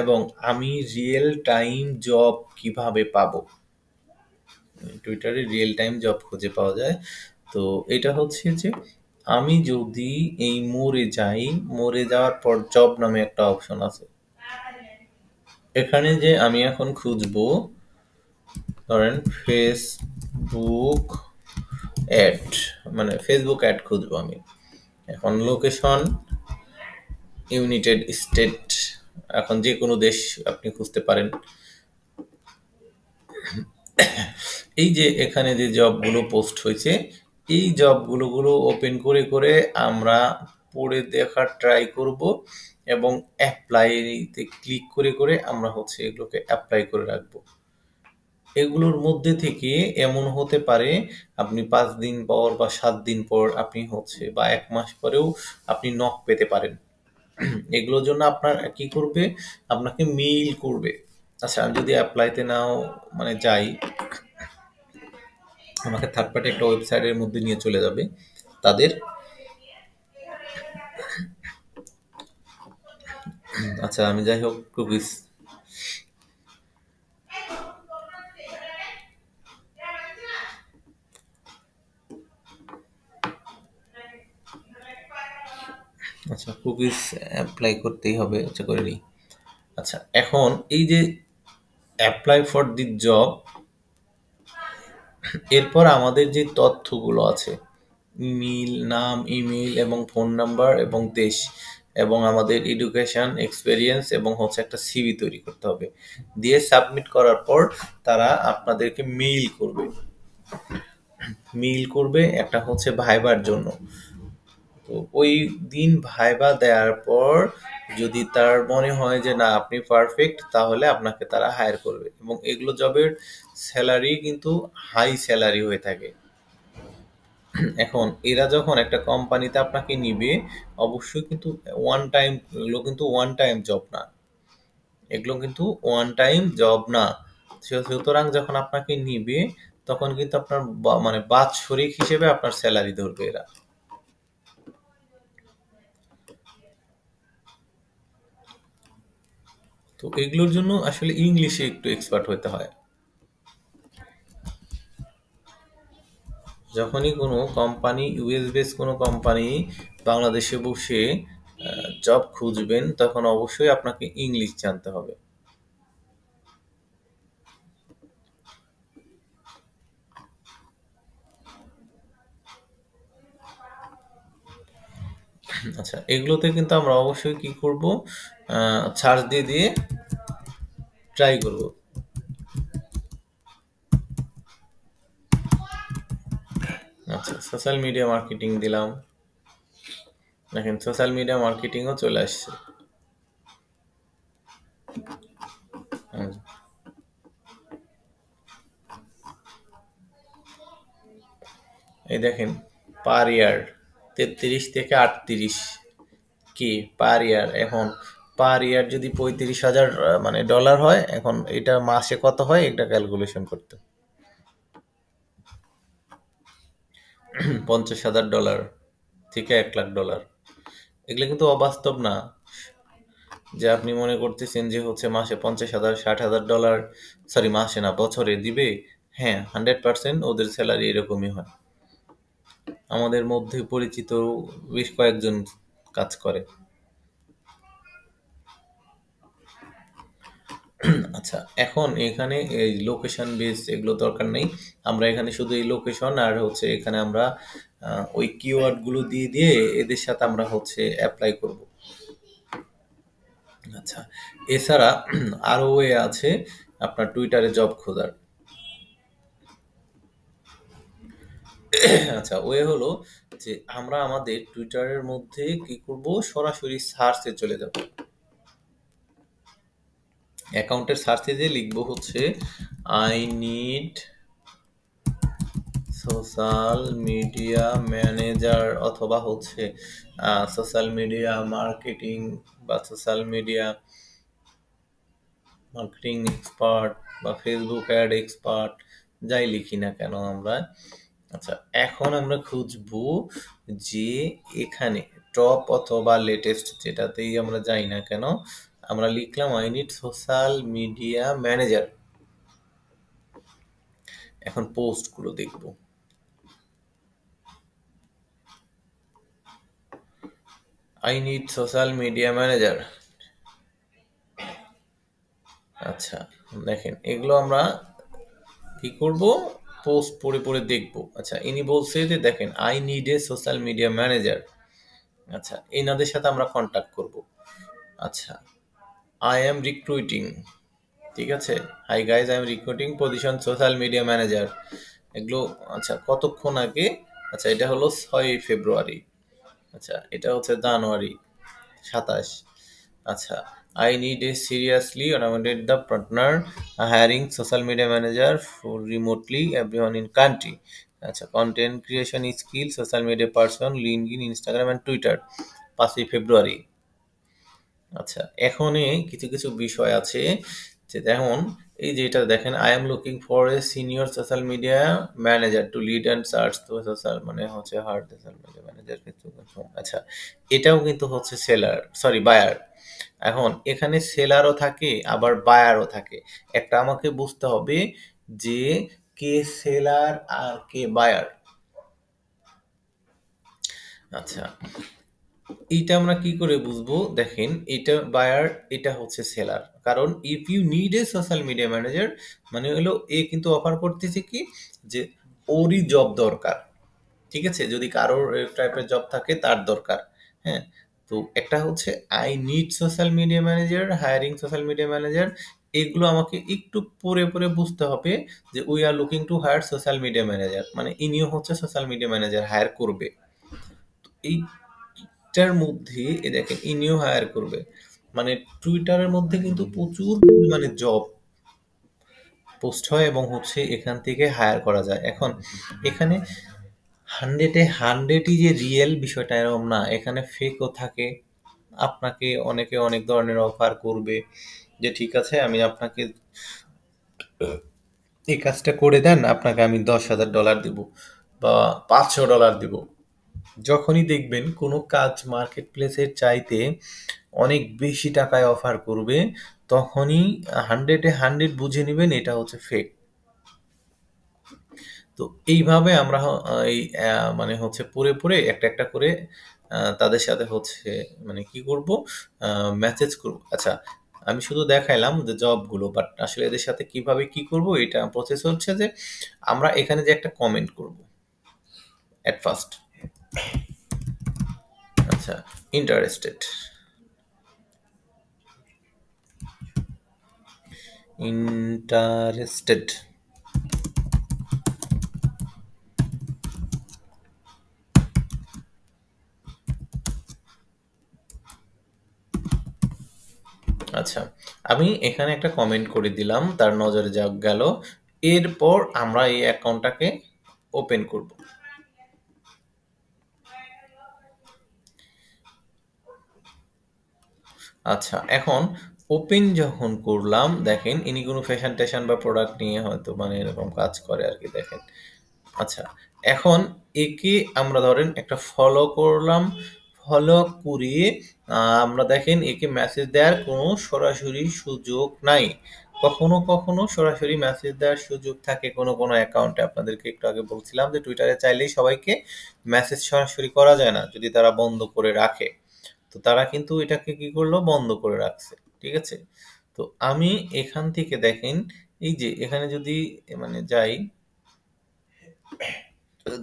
A: এবং আমি রিয়েল টাইম জব কিভাবে পাবো, টুইটারে রিয়েল টাইম জব খুঁজে পাওয়া যায়। তো এটা হচ্ছে যে আমি যদি এই মোড়ে যাই, মোড়ে যাওয়ার পর জব নামে একটা অপশন আছে, এখানে যে আমি এখন খুঁজবো, ধরেন ফেসবুক অ্যাড, মানে ফেসবুক অ্যাড খুঁজবো আমি। এখন লোকেশন ইউনাইটেড স্টেট, এখন যে কোনো দেশ আপনি খুঁজতে পারেন। এই যে এখানে যে জবগুলো পোস্ট হয়েছে, এই জবগুলো ওপেন করে করে আমরা পড়ে দেখার ট্রাই করব, এবং অ্যাপ্লাইতে ক্লিক করে করে আমরা হচ্ছে এগুলোকে অ্যাপ্লাই করে রাখবো। এগুলোর মধ্যে থেকে এমন হতে পারে আপনি 5 দিন পর বা 7 দিন পর আপনি হচ্ছে বা 1 মাস পরেও আপনি নক পেতে পারেন। এগুলোর জন্য আপনার কি করবে, আপনাকে মেইল করবে। আচ্ছা, আমি যদি অ্যাপ্লাইতে নাও মানে যাই, আমাকে থার্ড পার্টি একটা ওয়েবসাইটের মধ্যে নিয়ে চলে যাবে তাদের। আচ্ছা, আমি যাই হোক কুকিজ, আচ্ছা কুকিজ অ্যাপ্লাই করতেই হবে, আচ্ছা করে নিই। আচ্ছা, এখন এই যে অ্যাপ্লাই ফর দি জব, এরপর আমাদের যে তথ্যগুলো আছে, ইমেইল, নাম, ইমেইল এবং ফোন নাম্বার এবং দেশ, এবং আমাদের এডুকেশন, এক্সপেরিয়েন্স এবং হচ্ছে একটা সিভি তৈরি করতে হবে। দিয়ে সাবমিট করার পর তারা আপনাদেরকে মেইল করবে, মেইল করবে একটা হচ্ছে ভাইবার জন্য। তো ওই দিন ভাইবা দেওয়ার পর যদি তার মনে হয় যে না আপনি পারফেক্ট, তাহলে আপনাকে তারা হায়ার করবে। এবং এগুলো জবের স্যালারি কিন্তু হাই স্যালারি হয়ে থাকে। এখন এরা যখন একটা কোম্পানিতে আপনাকে নিবে, অবশ্যই কিন্তু ওয়ান টাইম, এগুলো কিন্তু ওয়ান টাইম জব না, এগুলো কিন্তু ওয়ান টাইম জব না। সুতরাং যখন আপনাকে নিবে তখন কিন্তু আপনার মানে বাৎসরিক হিসেবে আপনার স্যালারি ধরবে এরা। তো এগুলোর জন্য আসলে ইংলিশে একটু এক্সপার্ট হতে হয়। যখনই কোনো কোম্পানি, ইউএস বেস কোনো কোম্পানি বাংলাদেশে বসে জব খুঁজবেন, তখন অবশ্যই আপনাকে ইংলিশ জানতে হবে। আচ্ছা, এগুলোতে কিন্তু আমরা অবশ্যই কি করব, সার্চ দিয়ে দিয়ে ট্রাই করব। আচ্ছা, সোশ্যাল মিডিয়া মার্কেটিং দিলাম, দেখেন সোশ্যাল মিডিয়া মার্কেটিংও চলে আসছে। হুম, এই দেখেন পার ইয়ার 33 থেকে 38 কি পার ইয়ার। এখন পার ইয়ার যদি 35,000 মানে ডলার হয়, এখন এটা মাসে কত হয় এটা ক্যালকুলেশন করতে। 50,000 ডলার থেকে 1 লাখ ডলার, এগুলো কিন্তু অবাস্তব না যে আপনি মনে করতেছেন যে হচ্ছে মাসে 50,000 60,000 ডলার, সরি মাসে না বছরে দিবে। হ্যাঁ, 100% ওদের স্যালারি এরকমই হয়। আমাদের মধ্যে পরিচিত বেশ কয়েকজন কাজ করে। আচ্ছা, এখন এখানে এই লোকেশন বেস এগুলো দরকার নেই। আমরা এখানে শুধু এই লোকেশন আর হচ্ছে এখানে আমরা ওই কিওয়ার্ড গুলো দিয়ে দিয়ে এদের সাথে আমরা হচ্ছে অ্যাপ্লাই করব। আচ্ছা, এছাড়া আরো ওয়ে আছে আপনার টুইটারে জব খোঁজার। আচ্ছা, ওয়ে হলো যে আমরা আমাদের টুইটারের মধ্যে কি করব, সরাসরি সার্চে চলে যাব। অ্যাকাউন্টের সার্চে যে লিখবো হচ্ছে I need social media manager, অথবা হচ্ছে সোশ্যাল মিডিয়া মার্কেটিং বা সোশ্যাল মিডিয়া মার্কেটিং এক্সপার্ট বা ফেসবুক অ্যাড এক্সপার্ট, যাই লিখি না কেন আমরা। আচ্ছা, এখন আমরা খুঁজবো যে এখানে টপ অথবা লেটেস্ট যেটাতেই আমরা যাই না কেন, আমরা লিখলাম I need social media manager. এখন পোস্টগুলো দেখবো। I need social media manager. আচ্ছা, দেখেন এগুলো আমরা কি করব, পোস্ট পড়ে পড়ে দেখবো। আচ্ছা, ইনি বলছে যে দেখেন I need a social media manager. আচ্ছা, এনাদের সাথে আমরা কন্ট্যাক্ট করব। আচ্ছা, আই এম রিক্রুইটিং, ঠিক আছে, hi guys I am recruiting position social media manager, এগুলো। আচ্ছা, কতক্ষণ আগে? আচ্ছা, এটা হলো 6 ফেব্রুয়ারি। আচ্ছা, এটা হচ্ছে জানুয়ারি 27। আচ্ছা, I need a seriously automated the partner hiring social media manager for remotely everyone in country. আচ্ছা, content creation skill social media person LinkedIn Instagram and Twitter, 5 ফেব্রুয়ারি। আচ্ছা, এখানে কিছু কিছু বিষয় আছে যে যেমন এই যে এটা দেখেন I am looking for a senior social media manager to lead and search to social, মানে হচ্ছে হার্ড সোশ্যাল মিডিয়া ম্যানেজার। আচ্ছা, এটাও কিন্তু হচ্ছে সেলার, সরি বায়ার। এখন এখানে সেলারও থাকে আবার বায়ারও থাকে। একটা আমাকে বুঝতে হবে যে কে সেলার আর কে বায়ার। আচ্ছা, এইটা আমরা কি করে বুঝবো? দেখেন এটা বায়ার, এটা হচ্ছে সেলার। কারণ if you need a social media manager মানে হলো এ কিন্তু অফার করতেছে কি যে ওরই জব দরকার, ঠিক আছে, যদি কারোর টাইপের জব থাকে তার দরকার। হ্যাঁ, তো একটা হচ্ছে I need social media manager, hiring social media manager, এগুলো আমাকে একটু পরে পরে বুঝতে হবে যে we are looking to hire social media manager, মানে ইনিও হচ্ছে সোশ্যাল মিডিয়া ম্যানেজার হায়ার করবে। এইটার মধ্যে এ দেখেন ইনিও হায়ার করবে, মানে টুইটারের মধ্যে কিন্তু প্রচুর পরিমাণে জব পোস্ট হয় এবং হচ্ছে এখান থেকে হায়ার করা যায়। এখন এখানে 100-এ 100ই যে রিয়েল বিষয়টা এরকম না, এখানে ফেকও থাকে। আপনাকে অনেকে অনেক ধরনের অফার করবে যে ঠিক আছে আমি আপনাকে এই কাজটা করে দেন, আপনাকে আমি $10,000 দিব বা $500 দিব। যখনই দেখবেন কোনো কাজ মার্কেট প্লেসের চাইতে অনেক বেশি টাকায় অফার করবে, তখনই 100-এ 100 বুঝে নেবেন এটা হচ্ছে ফেক। তো এইভাবে আমরা এই মানে হচ্ছে পড়ে পড়ে একটা একটা করে তাদের সাথে হচ্ছে মানে কি করব, মেসেজ করব। আচ্ছা, আমি শুধু দেখাইলাম যে জবগুলো, বাট আসলে এদের সাথে কিভাবে কি করব এটা প্রসেস হচ্ছে যে আমরা এখানে যে একটা কমেন্ট করব এট ফার্স্ট। আচ্ছা, ইন্টারেস্টেড, ইন্টারেস্টেড, আচ্ছা, আমি এখানে একটা কমেন্ট করে দিলাম, তার নজরে যা গেল। এরপর আমরা এই অ্যাকাউন্টটাকে ওপেন করব। আচ্ছা, এখন ওপেন যখন করলাম, দেখেন ইনি কোনো ফ্যাশন ট্যাশন বা প্রোডাক্ট নিয়ে হয়তো মানে এরকম কাজ করে আর কি, দেখেন। আচ্ছা, এখন একে আমরা ধরেন একটা ফলো করলাম, ফলো করে আমরা দেখেন একে মেসেজ দেওয়ার কোনো সরাসরি সুযোগ নাই। কখনো কখনো সরাসরি মেসেজ দেওয়ার সুযোগ থাকে কোনো কোনো অ্যাকাউন্টে। আপনাদেরকে একটু আগে বলছিলাম যে টুইটারে চাইলেই সবাইকে মেসেজ সরাসরি করা যায় না, যদি তারা বন্ধ করে রাখে। তো তারা কিন্তু এটাকে কি করলো, বন্ধ করে রাখছে, ঠিক আছে। তো আমি এখান থেকে দেখেন, এই যে এখানে যদি মানে যাই,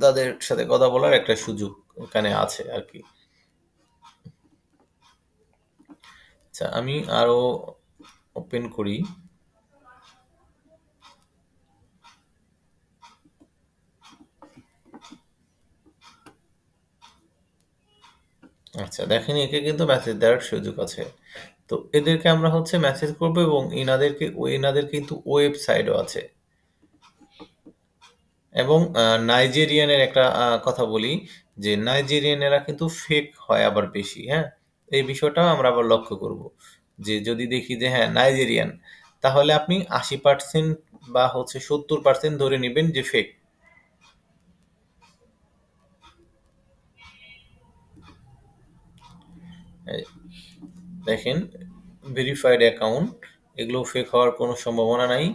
A: তাদের সাথে কথা বলার একটা সুযোগ এখানে আছে আর কি। আচ্ছা, আমি আরো ওপেন করি। আচ্ছা, দেখেন একে কিন্তু মেসেজ দেওয়ার সুযোগ আছে। তো এদেরকে আমরা হচ্ছে মেসেজ করবো, এবং এনাদের কিন্তু ওয়েবসাইটও আছে। এবং নাইজেরিয়ানের একটা কথা বলি, যে নাইজেরিয়ানেরা কিন্তু ফেক হয় আবার বেশি, হ্যাঁ। এই বিষয়টাও আমরা আবার লক্ষ্য করব, যে যদি দেখি যে হ্যাঁ নাইজেরিয়ান, তাহলে আপনি 80% বা হচ্ছে 70% ধরে নেবেন যে ফেক। দেখেন ভেরিফাইড অ্যাকাউন্ট, এগুলো ফেক হওয়ার কোনো সম্ভাবনা নাই।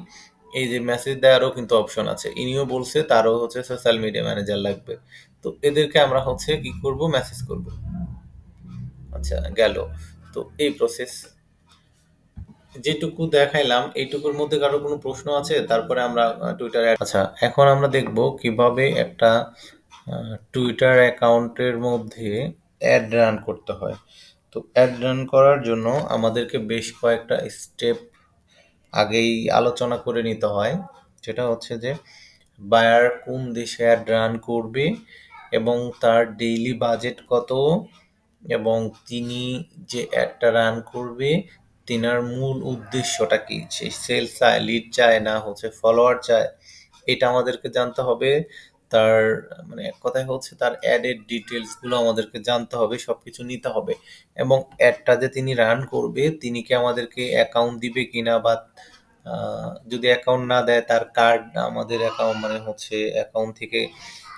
A: এই যে মেসেজ দেওয়ারও কিন্তু অপশন আছে, ইনিও বলছে তারও হচ্ছে সোশ্যাল মিডিয়া ম্যানেজার লাগবে। তো এদেরকে আমরা হচ্ছে কি করব, মেসেজ করব। আচ্ছা, গেল। তো এই প্রসেস যেটুকু দেখাইলাম, এইটুকুর মধ্যে কারো কোনো প্রশ্ন আছে? তারপরে আমরা টুইটারে আচ্ছা, এখন আমরা দেখব কিভাবে একটা টুইটার অ্যাকাউন্টের মধ্যে অ্যাড রান করতে হয়। তো অ্যাড রান করার জন্য আমাদেরকে বেশ কয়েকটা স্টেপ আগেই আলোচনা করে নিতে হয়। সেটা হচ্ছে যে বায়ার কোন দেশে অ্যাড রান করবে, এবং তার ডেইলি বাজেট কত, এবং তিনি যে অ্যাডটা রান করবে তিনার মূল উদ্দেশ্যটা কি, সে সেল চায়, লিড চায়, না হচ্ছে ফলোয়ার চায়, এটা আমাদেরকে জানতে হবে। তার মানে এক কথায় হচ্ছে তার অ্যাডের ডিটেলসগুলো আমাদেরকে জানতে হবে, সবকিছু নিতে হবে। এবং অ্যাডটা যে তিনি রান করবে, তিনি কি আমাদেরকে অ্যাকাউন্ট দিবে কিনা, বা যদি অ্যাকাউন্ট না দেয় তার কার্ড আমাদের অ্যাকাউন্ট মানে হচ্ছে অ্যাকাউন্ট থেকে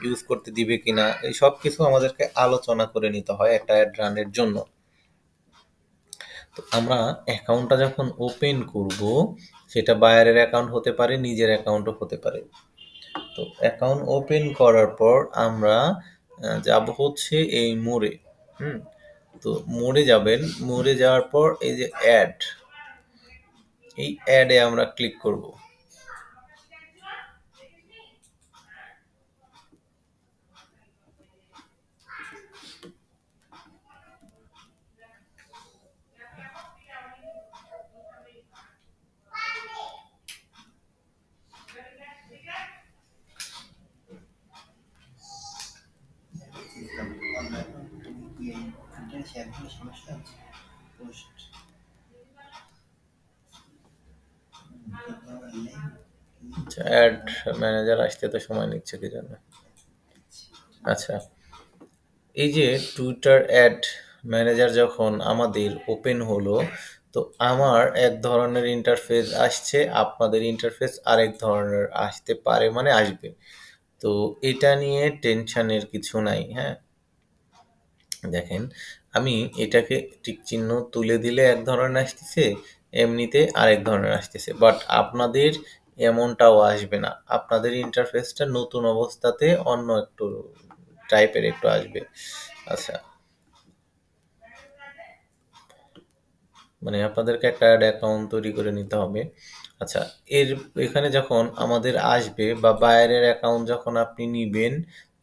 A: ইউজ করতে দিবে কিনা, এই সব কিছু আমাদেরকে আলোচনা করে নিতে হয় একটা অ্যাড রানের জন্য। তো আমরা অ্যাকাউন্টটা যখন ওপেন করব, সেটা বায়ারের অ্যাকাউন্ট হতে পারে, নিজের অ্যাকাউন্টও হতে পারে। তো অ্যাকাউন্ট ওপেন করার পর আমরা যাব হচ্ছে এই মোড়ে। হুম। তো মোড়ে যাবেন, মোড়ে যাওয়ার পর এই যে অ্যাড, এই অ্যাডে আমরা ক্লিক করব। অ্যাড ম্যানেজার আসতে তো সময় নিচ্ছে কি জন্য? আচ্ছা, এই যে টুইটার অ্যাড ম্যানেজার যখন আমাদের ওপেন হলো, তো আমার এক ধরনের ইন্টারফেস আসছে, আপনাদের ইন্টারফেস আরেক ধরনের আসতে পারে, মানে আসবে। তো এটা নিয়ে টেনশনের কিছু নাই, হ্যাঁ। দেখেন, আমি এটাকে টিক চিহ্ন তুলে দিলে এক ধরনের আসতেছে, এমনিতে আরেক ধরনের আসতেছে, বাট আপনাদের এমনটাও আসবে না। আপনাদের ইন্টারফেসটা নতুন অবস্থাতে অন্য একটু টাইপের একটু আসবে। আচ্ছা, মানে আপনাদেরকে একটা অ্যাড অ্যাকাউন্ট তৈরি করে নিতে হবে। আচ্ছা, এখানে যখন আমাদের আসবে, বা বায়ারের অ্যাকাউন্ট যখন আপনি নিবেন,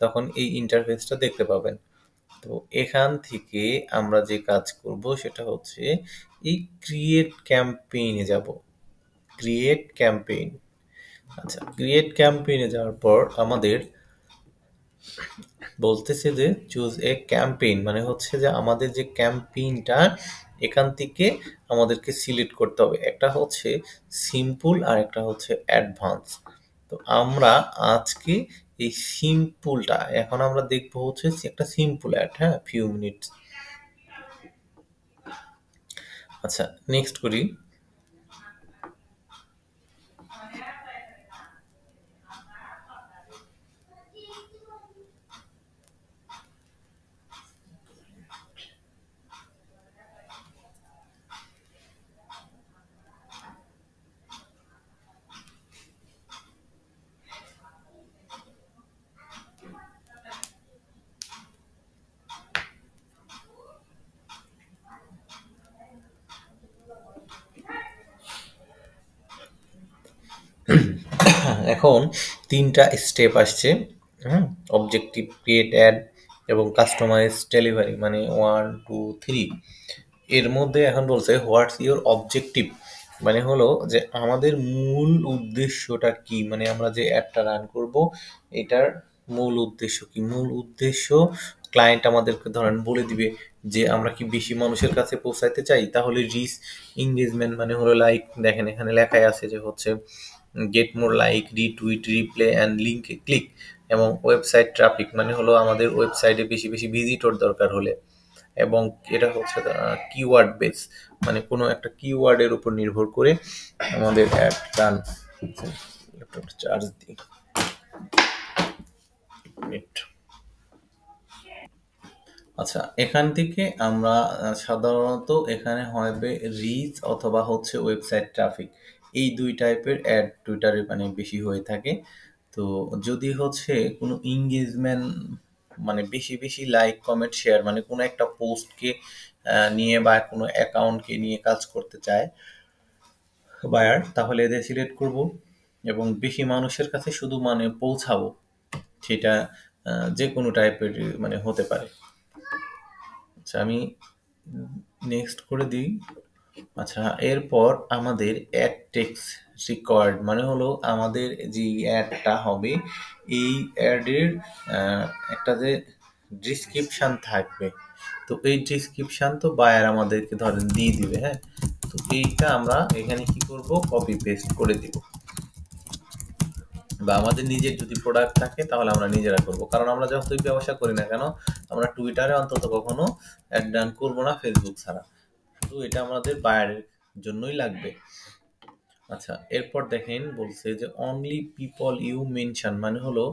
A: তখন এই ইন্টারফেসটা দেখতে পাবেন। তো এখান থেকে আমরা যে কাজ করব সেটা হচ্ছে এই ক্রিয়েট ক্যাম্পেইনে যাব। Create campaign. আচ্ছা, ক্রিয়েট ক্যাম্পেইনে যাওয়ার পর আমাদের বলতেছে যে চুজ এ ক্যাম্পেইন, মানে হচ্ছে যে আমাদের যে ক্যাম্পেইনটা এখান থেকে আমাদেরকে সিলেক্ট করতে হবে। একটা হচ্ছে সিম্পল আর একটা হচ্ছে অ্যাডভান্স। তো আমরা আজকে এই সিম্পলটা এখন আমরা দেখবো হচ্ছে একটা সিম্পল অ্যাড, হ্যাঁ, ফিউ মিনিটস। আচ্ছা, নেক্সট করি। এখন ৩টা স্টেপ আসছে। হুম, অবজেক্টিভ, ক্রিয়েট অ্যাড এবং কাস্টমাইজ ডেলিভারি, মানে 1 2 3। এর মধ্যে এখন বলছে হোয়াটস ইওর অবজেক্টিভ, মানে হলো যে আমাদের মূল উদ্দেশ্যটা কি, মানে আমরা যে অ্যাডটা রান করব এটার মূল উদ্দেশ্য কি। মূল উদ্দেশ্য ক্লায়েন্ট আমাদেরকে ধরেন বলে দিবে যে আমরা কি বেশি মানুষের কাছে পৌঁছাইতে চাই, তাহলে রিচ এঙ্গেজমেন্ট মানে হলো লাইক, দেখেন এখানে লেখাই আছে যে হচ্ছে get more like, retweet, reply and লিঙ্কে ক্লিক, এবং ওয়েবসাইট ট্রাফিক মানে হলো আমাদের ওয়েবসাইটে বেশি বেশি ভিজিটর দরকার হলে, এবং এটা হচ্ছে কিওয়ার্ড বেস, মানে কোনো একটা কিওয়ার্ডের উপর নির্ভর করে আমাদের অ্যাড রান। ল্যাপটপটা চার্জ দিই, মিনিট। আচ্ছা, এখান থেকে আমরা সাধারণত এখানে হবে রিচ অথবা হচ্ছে ওয়েবসাইট ট্রাফিক, এই দুই টাইপের অ্যাড টুইটারে মানে বেশি হয়ে থাকে। তো যদি হচ্ছে কোনো এঙ্গেজমেন্ট মানে বেশি বেশি লাইক কমেন্ট শেয়ার, মানে কোনো একটা পোস্টকে নিয়ে বা কোনো অ্যাকাউন্টকে নিয়ে কাজ করতে চায় বায়ার, তাহলে এদের সিলেক্ট করব এবং বেশি মানুষের কাছে শুধু মানে পৌঁছাবো, সেটা যে কোনো টাইপের মানে হতে পারে। আচ্ছা, আমি নেক্সট করে দিই। আচ্ছা, এরপর আমাদের অ্যাড টেক্সট রিকোয়ার্ড, মানে হলো আমাদের যে অ্যাডটা হবে এই অ্যাডের একটা যে ডিসক্রিপশান থাকবে, তো এই ডিসক্রিপশান তো বায়ার আমাদেরকে ধরেন দিয়ে দিবে, হ্যাঁ। তো এইটা আমরা এখানে কি করব, কপি পেস্ট করে দিব, বা আমাদের নিজের যদি প্রোডাক্ট থাকে তাহলে আমরা নিজেরা করব, কারণ আমরা যতই ব্যবসা করি না কেন আমরা টুইটারে অন্তত কখনো অ্যাড রান করবো না ফেসবুক ছাড়া, শুধু এটা আমাদের বায়ারের জন্যই লাগবে। আচ্ছা, এরপর দেখেন বলছে যে অনলি পিপল ইউ মেনশন, মানে হলো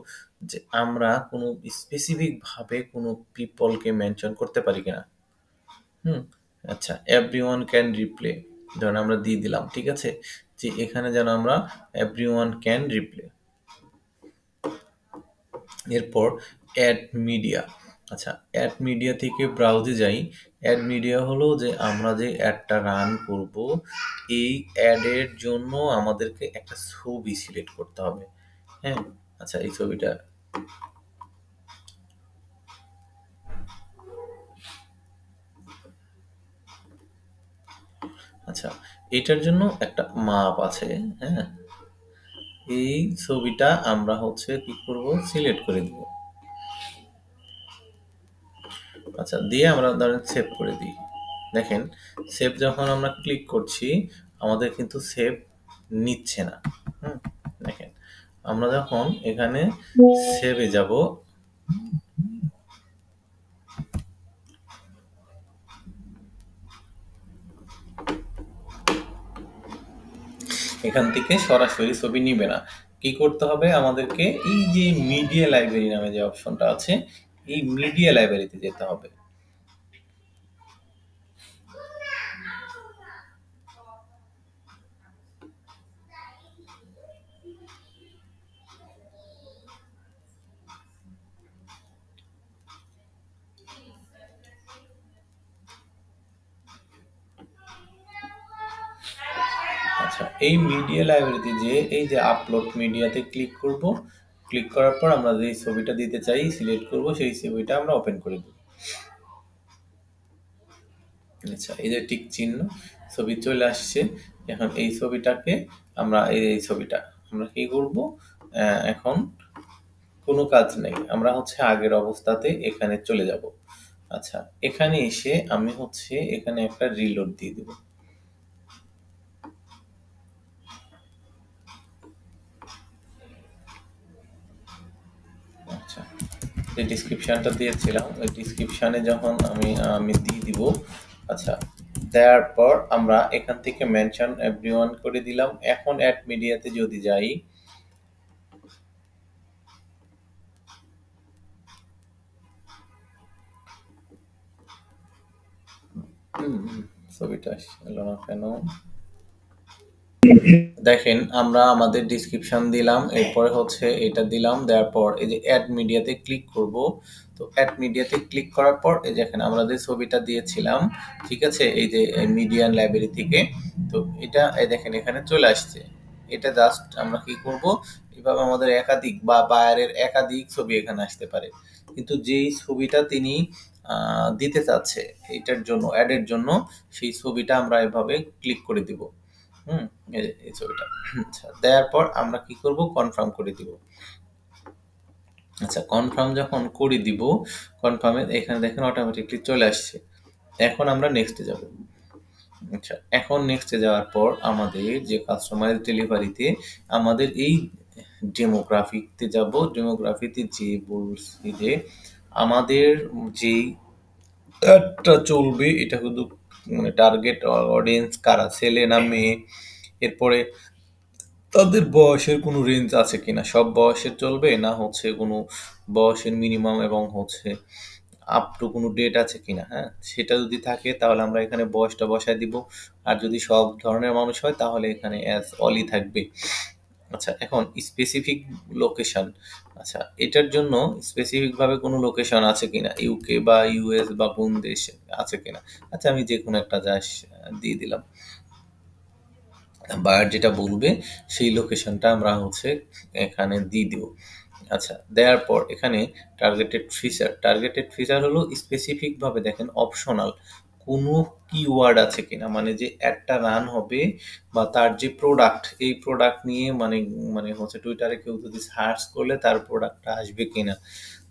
A: যে আমরা কোনো স্পেসিফিক ভাবে কোনো পিপলকে মেনশন করতে পারি কিনা। হুম, আচ্ছা, এভরিওয়ান ক্যান রিপ্লে, ধরেন আমরা দিয়ে দিলাম, ঠিক আছে, যে এখানে যেন আমরা এভরিওয়ান ক্যান রিপ্লে। এরপর অ্যাড মিডিয়া। আচ্ছা, অ্যাড মিডিয়া থেকে ব্রাউজে যাই। অ্যাড মিডিয়া হলো যে আমরা যে অ্যাডটা রান করব এই অ্যাডের জন্য আমাদেরকে একটা ছবি সিলেক্ট করতে হবে, হ্যাঁ। আচ্ছা, এই ছবিটা, আচ্ছা, এটার জন্য একটা মাপ আছে, হ্যাঁ। এই ছবিটা আমরা হচ্ছে কি করব, সিলেক্ট করে দিব। আচ্ছা, দিয়ে আমরা ধরেন সেভ করে দিই। দেখেন সেভ যখন আমরা ক্লিক করছি আমাদের কিন্তু সেভ নিচ্ছে না। হুম, দেখেন আমরা যখন এখানে সেভে যাব, এখান থেকে সরাসরি ছবি নিবে না। কি করতে হবে আমাদেরকে, এই যে মিডিয়া লাইব্রেরি নামে যে অপশনটা আছে এই মিডিয়া লাইব্রেরিতে যেতে হবে। আচ্ছা, এই মিডিয়া লাইব্রেরিতে যে এই যে আপলোড মিডিয়াতে ক্লিক করব, ক্লিক করার পর আমরা যে ছবিটা দিতে চাই সিলেক্ট করব, সেই ছবিটা আমরা ওপেন করে দেব। আচ্ছা, এই যে টিক চিহ্ন, ছবি চলে আসছে। এখন এই ছবিটাকে আমরা এই ছবিটা আমরা কি করব, এখন কোনো কাজ নেই, আমরা হচ্ছে আগের অবস্থাতে এখানে চলে যাব। আচ্ছা, এখানে এসে আমি হচ্ছে এখানে একটা রিলোড দিয়ে দেব। আচ্ছা, যে ডিসক্রিপশনটা দিয়েছিলাম ওই ডিসক্রিপশনে যখন আমি আমি দিয়ে দিব। আচ্ছা, দেওয়ার পর আমরা এখান থেকে মেনশন এভরিওয়ান করে দিলাম। এখন অ্যাড মিডিয়াতে যদি যাই, ছবিটা এলো না কেন? দেখেন আমরা আমাদের ডিসক্রিপশন দিলাম, এরপরে হচ্ছে এটা দিলাম, দেওয়ার পর এই যে অ্যাড মিডিয়াতে ক্লিক করব। তো অ্যাড মিডিয়াতে ক্লিক করার পর এই দেখেন আমরা যে ছবিটা দিয়েছিলাম, ঠিক আছে, এই যে মিডিয়ান লাইব্রেরি থেকে, তো এটা এই দেখেন এখানে চলে আসছে। এটা জাস্ট আমরা কি করব, এভাবে আমাদের একাধিক বা বায়ারের একাধিক ছবি এখানে আসতে পারে, কিন্তু যেই ছবিটা তিনি দিতে চাচ্ছে এটার জন্য, অ্যাডের জন্য, সেই ছবিটা আমরা এভাবে ক্লিক করে দিব। হুম, এই ছবিটা। আচ্ছা, দেওয়ার পর আমরা কি করব, কনফার্ম করে দিব। আচ্ছা, কনফার্ম যখন করে দিব, কনফার্মে এখানে দেখেন অটোমেটিকলি চলে আসছে। এখন আমরা নেক্সটে যাব। আচ্ছা, এখন নেক্সটে যাওয়ার পর আমাদের যে কাস্টমাইজ ডেলিভারিতে আমাদের এই ডেমোগ্রাফিতে যাব। ডেমোগ্রাফিতে যে বলছি যে আমাদের যেই অ্যাডটা চলবে এটা শুধু মানে টার্গেট অডিয়েন্স কারা, ছেলে না মেয়ে, এরপরে তাদের বয়সের কোনো রেঞ্জ আছে কিনা, সব বয়সের চলবে না হচ্ছে কোনো বয়সের মিনিমাম এবং হচ্ছে আপ টু কোনো ডেট আছে কিনা, হ্যাঁ, সেটা যদি থাকে তাহলে আমরা এখানে বয়সটা বসায় দিব। আর যদি সব ধরনের মানুষ হয় তাহলে এখানে অ্যাজ অলি থাকবে। আচ্ছা, এখন স্পেসিফিক লোকেশন। আচ্ছা, এটার জন্য স্পেসিফিক ভাবে কোনো লোকেশন আছে কিনা, ইউকে বা ইউএস বা কোন দেশে আছে কিনা। আচ্ছা, আমি যে কোনো একটা দেশ দিয়ে দিলাম। বায়ার যেটা বলবে সেই লোকেশনটা আমরা হচ্ছে এখানে দিয়ে দিব। আচ্ছা, দেওয়ার পর এখানে টার্গেটেড ফিচার হলো স্পেসিফিক ভাবে দেখেন অপশনাল কোনো কিওয়ার্ড আছে কিনা, মানে যে একটা রান হবে বা তার যে প্রোডাক্ট, এই প্রোডাক্ট নিয়ে মানে মানে হচ্ছে টুইটারে কেউ যদি সার্চ করলে তার প্রোডাক্টটা আসবে কিনা।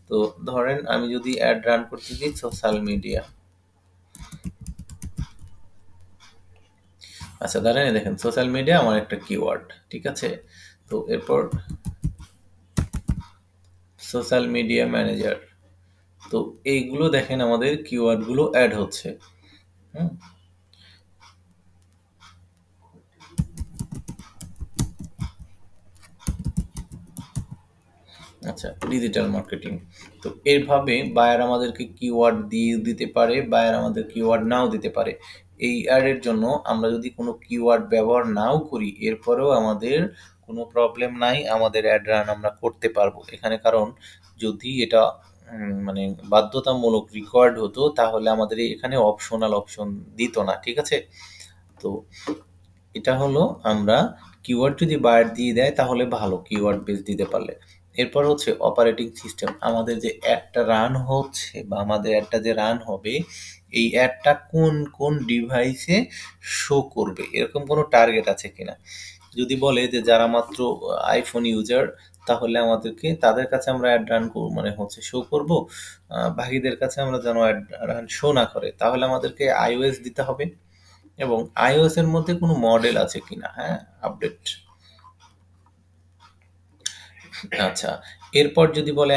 A: তো ধরেন আমি যদি অ্যাড রান করতে দিই সোশ্যাল মিডিয়া। আচ্ছা, ধরেন এই দেখেন সোশ্যাল মিডিয়া আমার একটা কিওয়ার্ড, ঠিক আছে। তো এরপর সোশ্যাল মিডিয়া ম্যানেজার, তো এইগুলো দেখেন আমাদের কিওয়ার্ডগুলো অ্যাড হচ্ছে। হুম, আচ্ছা, ডিজিটাল মার্কেটিং। তো এইভাবে বায়ার আমাদেরকে কিওয়ার্ড দিয়ে দিতে পারে, বায়ার আমাদের কিওয়ার্ড নাও দিতে পারে। এই অ্যাডের জন্য আমরা যদি কোনো কিওয়ার্ড ব্যবহার নাও করি এরপরেও আমাদের কোনো প্রবলেম নাই, আমাদের অ্যাড রান আমরা করতে পারবো এখানে। কারণ যদি এটা মানে বাধ্যতামূলক রিকোয়ার্ড হতো তাহলে আমাদের এখানে অপশনাল অপশন দিত না, ঠিক আছে। তো এটা হলো আমরা কিওয়ার্ড যদি বায়ার দিয়ে দেয় তাহলে ভালো, কিওয়ার্ড বেস দিতে পারলে। এরপর হচ্ছে অপারেটিং সিস্টেম, আমাদের যে অ্যাডটা রান হচ্ছে বা আমাদের অ্যাডটা যে রান হবে এই অ্যাডটা কোন কোন ডিভাইসে শো করবে এরকম কোনো টার্গেট আছে কিনা। যদি বলে যে যারা মাত্র আইফোন ইউজার তাহলে আমাদেরকে তাদের কাছে আমরা অ্যাড রান মানে হচ্ছে শো করব, বাকিদের কাছে আমরা যেন অ্যাড রান শো না করে, তাহলে আমাদেরকে আইওএস দিতে হবে এবং iOS এর মধ্যে কোনো মডেল আছে কিনা, হ্যাঁ, আপডেট। আচ্ছা, এরপর যদি বলে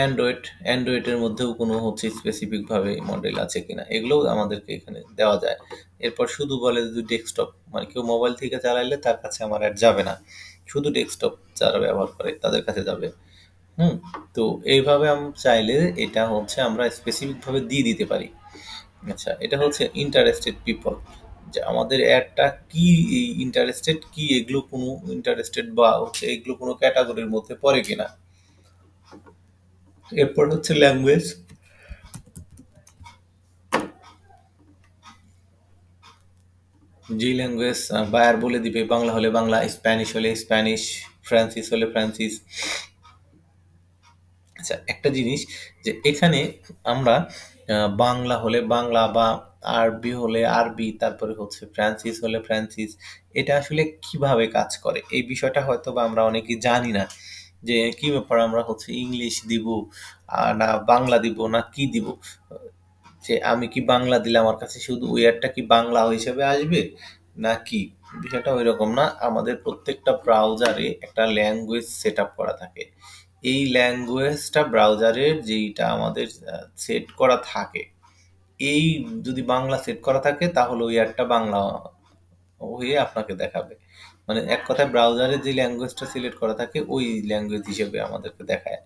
A: অ্যান্ড্রয়েডের মধ্যেও কোনো হচ্ছে স্পেসিফিক ভাবে মডেল আছে কিনা, এগুলোও আমাদেরকে এখানে দেওয়া যায়। এরপর শুধু বলে যদি ডেস্কটপ, মানে কেউ মোবাইল থেকে চালাইলে তার কাছে আমার অ্যাড যাবে না, শুধু ডেস্কটপ যারা ব্যবহার করে তাদের কাছে যাবে। হুম, তো এইভাবে আমি চাইলে এটা হচ্ছে আমরা স্পেসিফিক ভাবে দিয়ে দিতে পারি। আচ্ছা, এটা হচ্ছে ইন্টারেস্টেড পিপল, যে আমাদের অ্যাডটা কি, এই ইন্টারেস্টেড কি, এগুলো কোনো ইন্টারেস্টেড বা হচ্ছে এগুলো কোনো ক্যাটাগরির মধ্যে পড়ে কিনা। এরপর হচ্ছে ল্যাঙ্গুয়েজ, যে ল্যাঙ্গুয়েজ বায়ার বলে দিবে, বাংলা হলে বাংলা, স্প্যানিশ হলে স্প্যানিশ, ফ্রান্সিস হলে ফ্রান্সিস। আচ্ছা, একটা জিনিস যে এখানে আমরা বাংলা হলে বাংলা বা আরবি হলে আরবি, তারপরে হচ্ছে ফ্রান্সিস হলে ফ্রান্সিস, এটা আসলে কিভাবে কাজ করে এই বিষয়টা হয়তো বা আমরা অনেকেই জানি না। যে কি ব্যাপার আমরা হচ্ছে ইংলিশ দিব না বাংলা দিব না কি দিব, যে আমি কি বাংলা দিলে আমার কাছে শুধু ওয়ারটা কি বাংলা হিসেবে আসবে না কি, বিষয়টা ওই রকম না। আমাদের প্রত্যেকটা ব্রাউজারে একটা ল্যাঙ্গুয়েজ সেট আপ করা থাকে। এই ল্যাঙ্গুয়েজটা ব্রাউজারের যেইটা আমাদের সেট করা থাকে, এই যদি বাংলা সেট করা থাকে তাহলে ওই অ্যাডটা বাংলা হয়ে আপনাকে দেখাবে। মানে এক কথায় ব্রাউজারে যে ল্যাঙ্গুয়েজটা সিলেক্ট করা থাকে ওই ল্যাঙ্গুয়েজ হিসেবে আমাদেরকে দেখায়।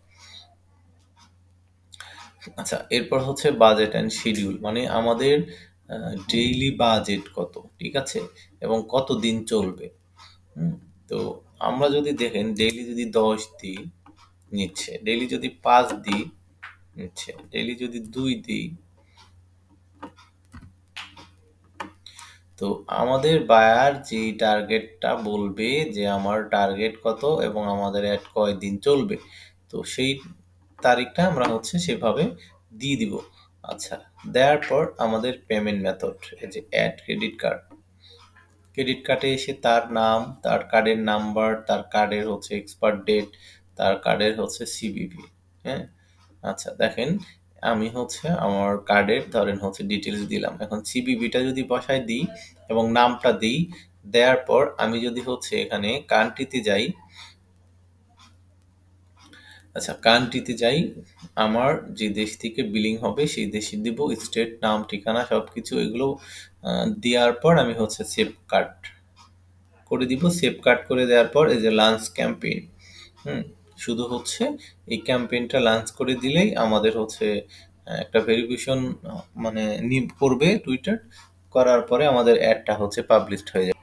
A: আচ্ছা, এরপর হচ্ছে বাজেট অ্যান্ড শিডিউল, মানে আমাদের ডেইলি বাজেট কত, ঠিক আছে, এবং কত দিন চলবে। হুম, তো আমরা যদি দেখেন ডেইলি যদি 10 দিই নিচ্ছে, ডেইলি যদি 5 দিই নিচ্ছে, ডেইলি যদি 2 দিই, তো আমাদের বায়ার যে টার্গেটটা বলবে যে আমার টার্গেট কত এবং আমাদের অ্যাড কয়দিন চলবে, তো সেই তারিখটা আমরা হচ্ছে সেভাবে দিয়ে দিব। আচ্ছা, দেওয়ার পর আমাদের পেমেন্ট মেথড, এই যে অ্যাড ক্রেডিট কার্ড, ক্রেডিট কার্ডে এসে তার নাম, তার কার্ডের নাম্বার, তার কার্ডের হচ্ছে এক্সপায়ার ডেট, তার কার্ডের হচ্ছে সিভিভি। হ্যাঁ, আচ্ছা দেখেন, আমি হচ্ছে আমার কার্ডের ধরেন হচ্ছে ডিটেলস দিলাম, এখন সিভিভিটা যদি বসায় দিই এবং নামটা দিই, দেওয়ার পর আমি যদি হচ্ছে এখানে কান্ট্রিতে যাই, আচ্ছা কান্ট্রিতে যাই, আমার যে দেশ থেকে বিলিং হবে সেই দেশে দিব, স্টেট নাম ঠিকানা সব কিছু এগুলো দেওয়ার পর আমি হচ্ছে সেভ কার্ড করে দিব। সেভ কার্ড করে দেওয়ার পর এই যে লাঞ্চ ক্যাম্পেইন, হুম, শুধু হচ্ছে এই ক্যাম্পেইনটা লাঞ্চ করে দিলেই আমাদের হচ্ছে একটা ভেরিফিকেশন মানে করবে টুইটার, করার পরে আমাদের অ্যাডটা হচ্ছে পাবলিশড হয়ে যাবে।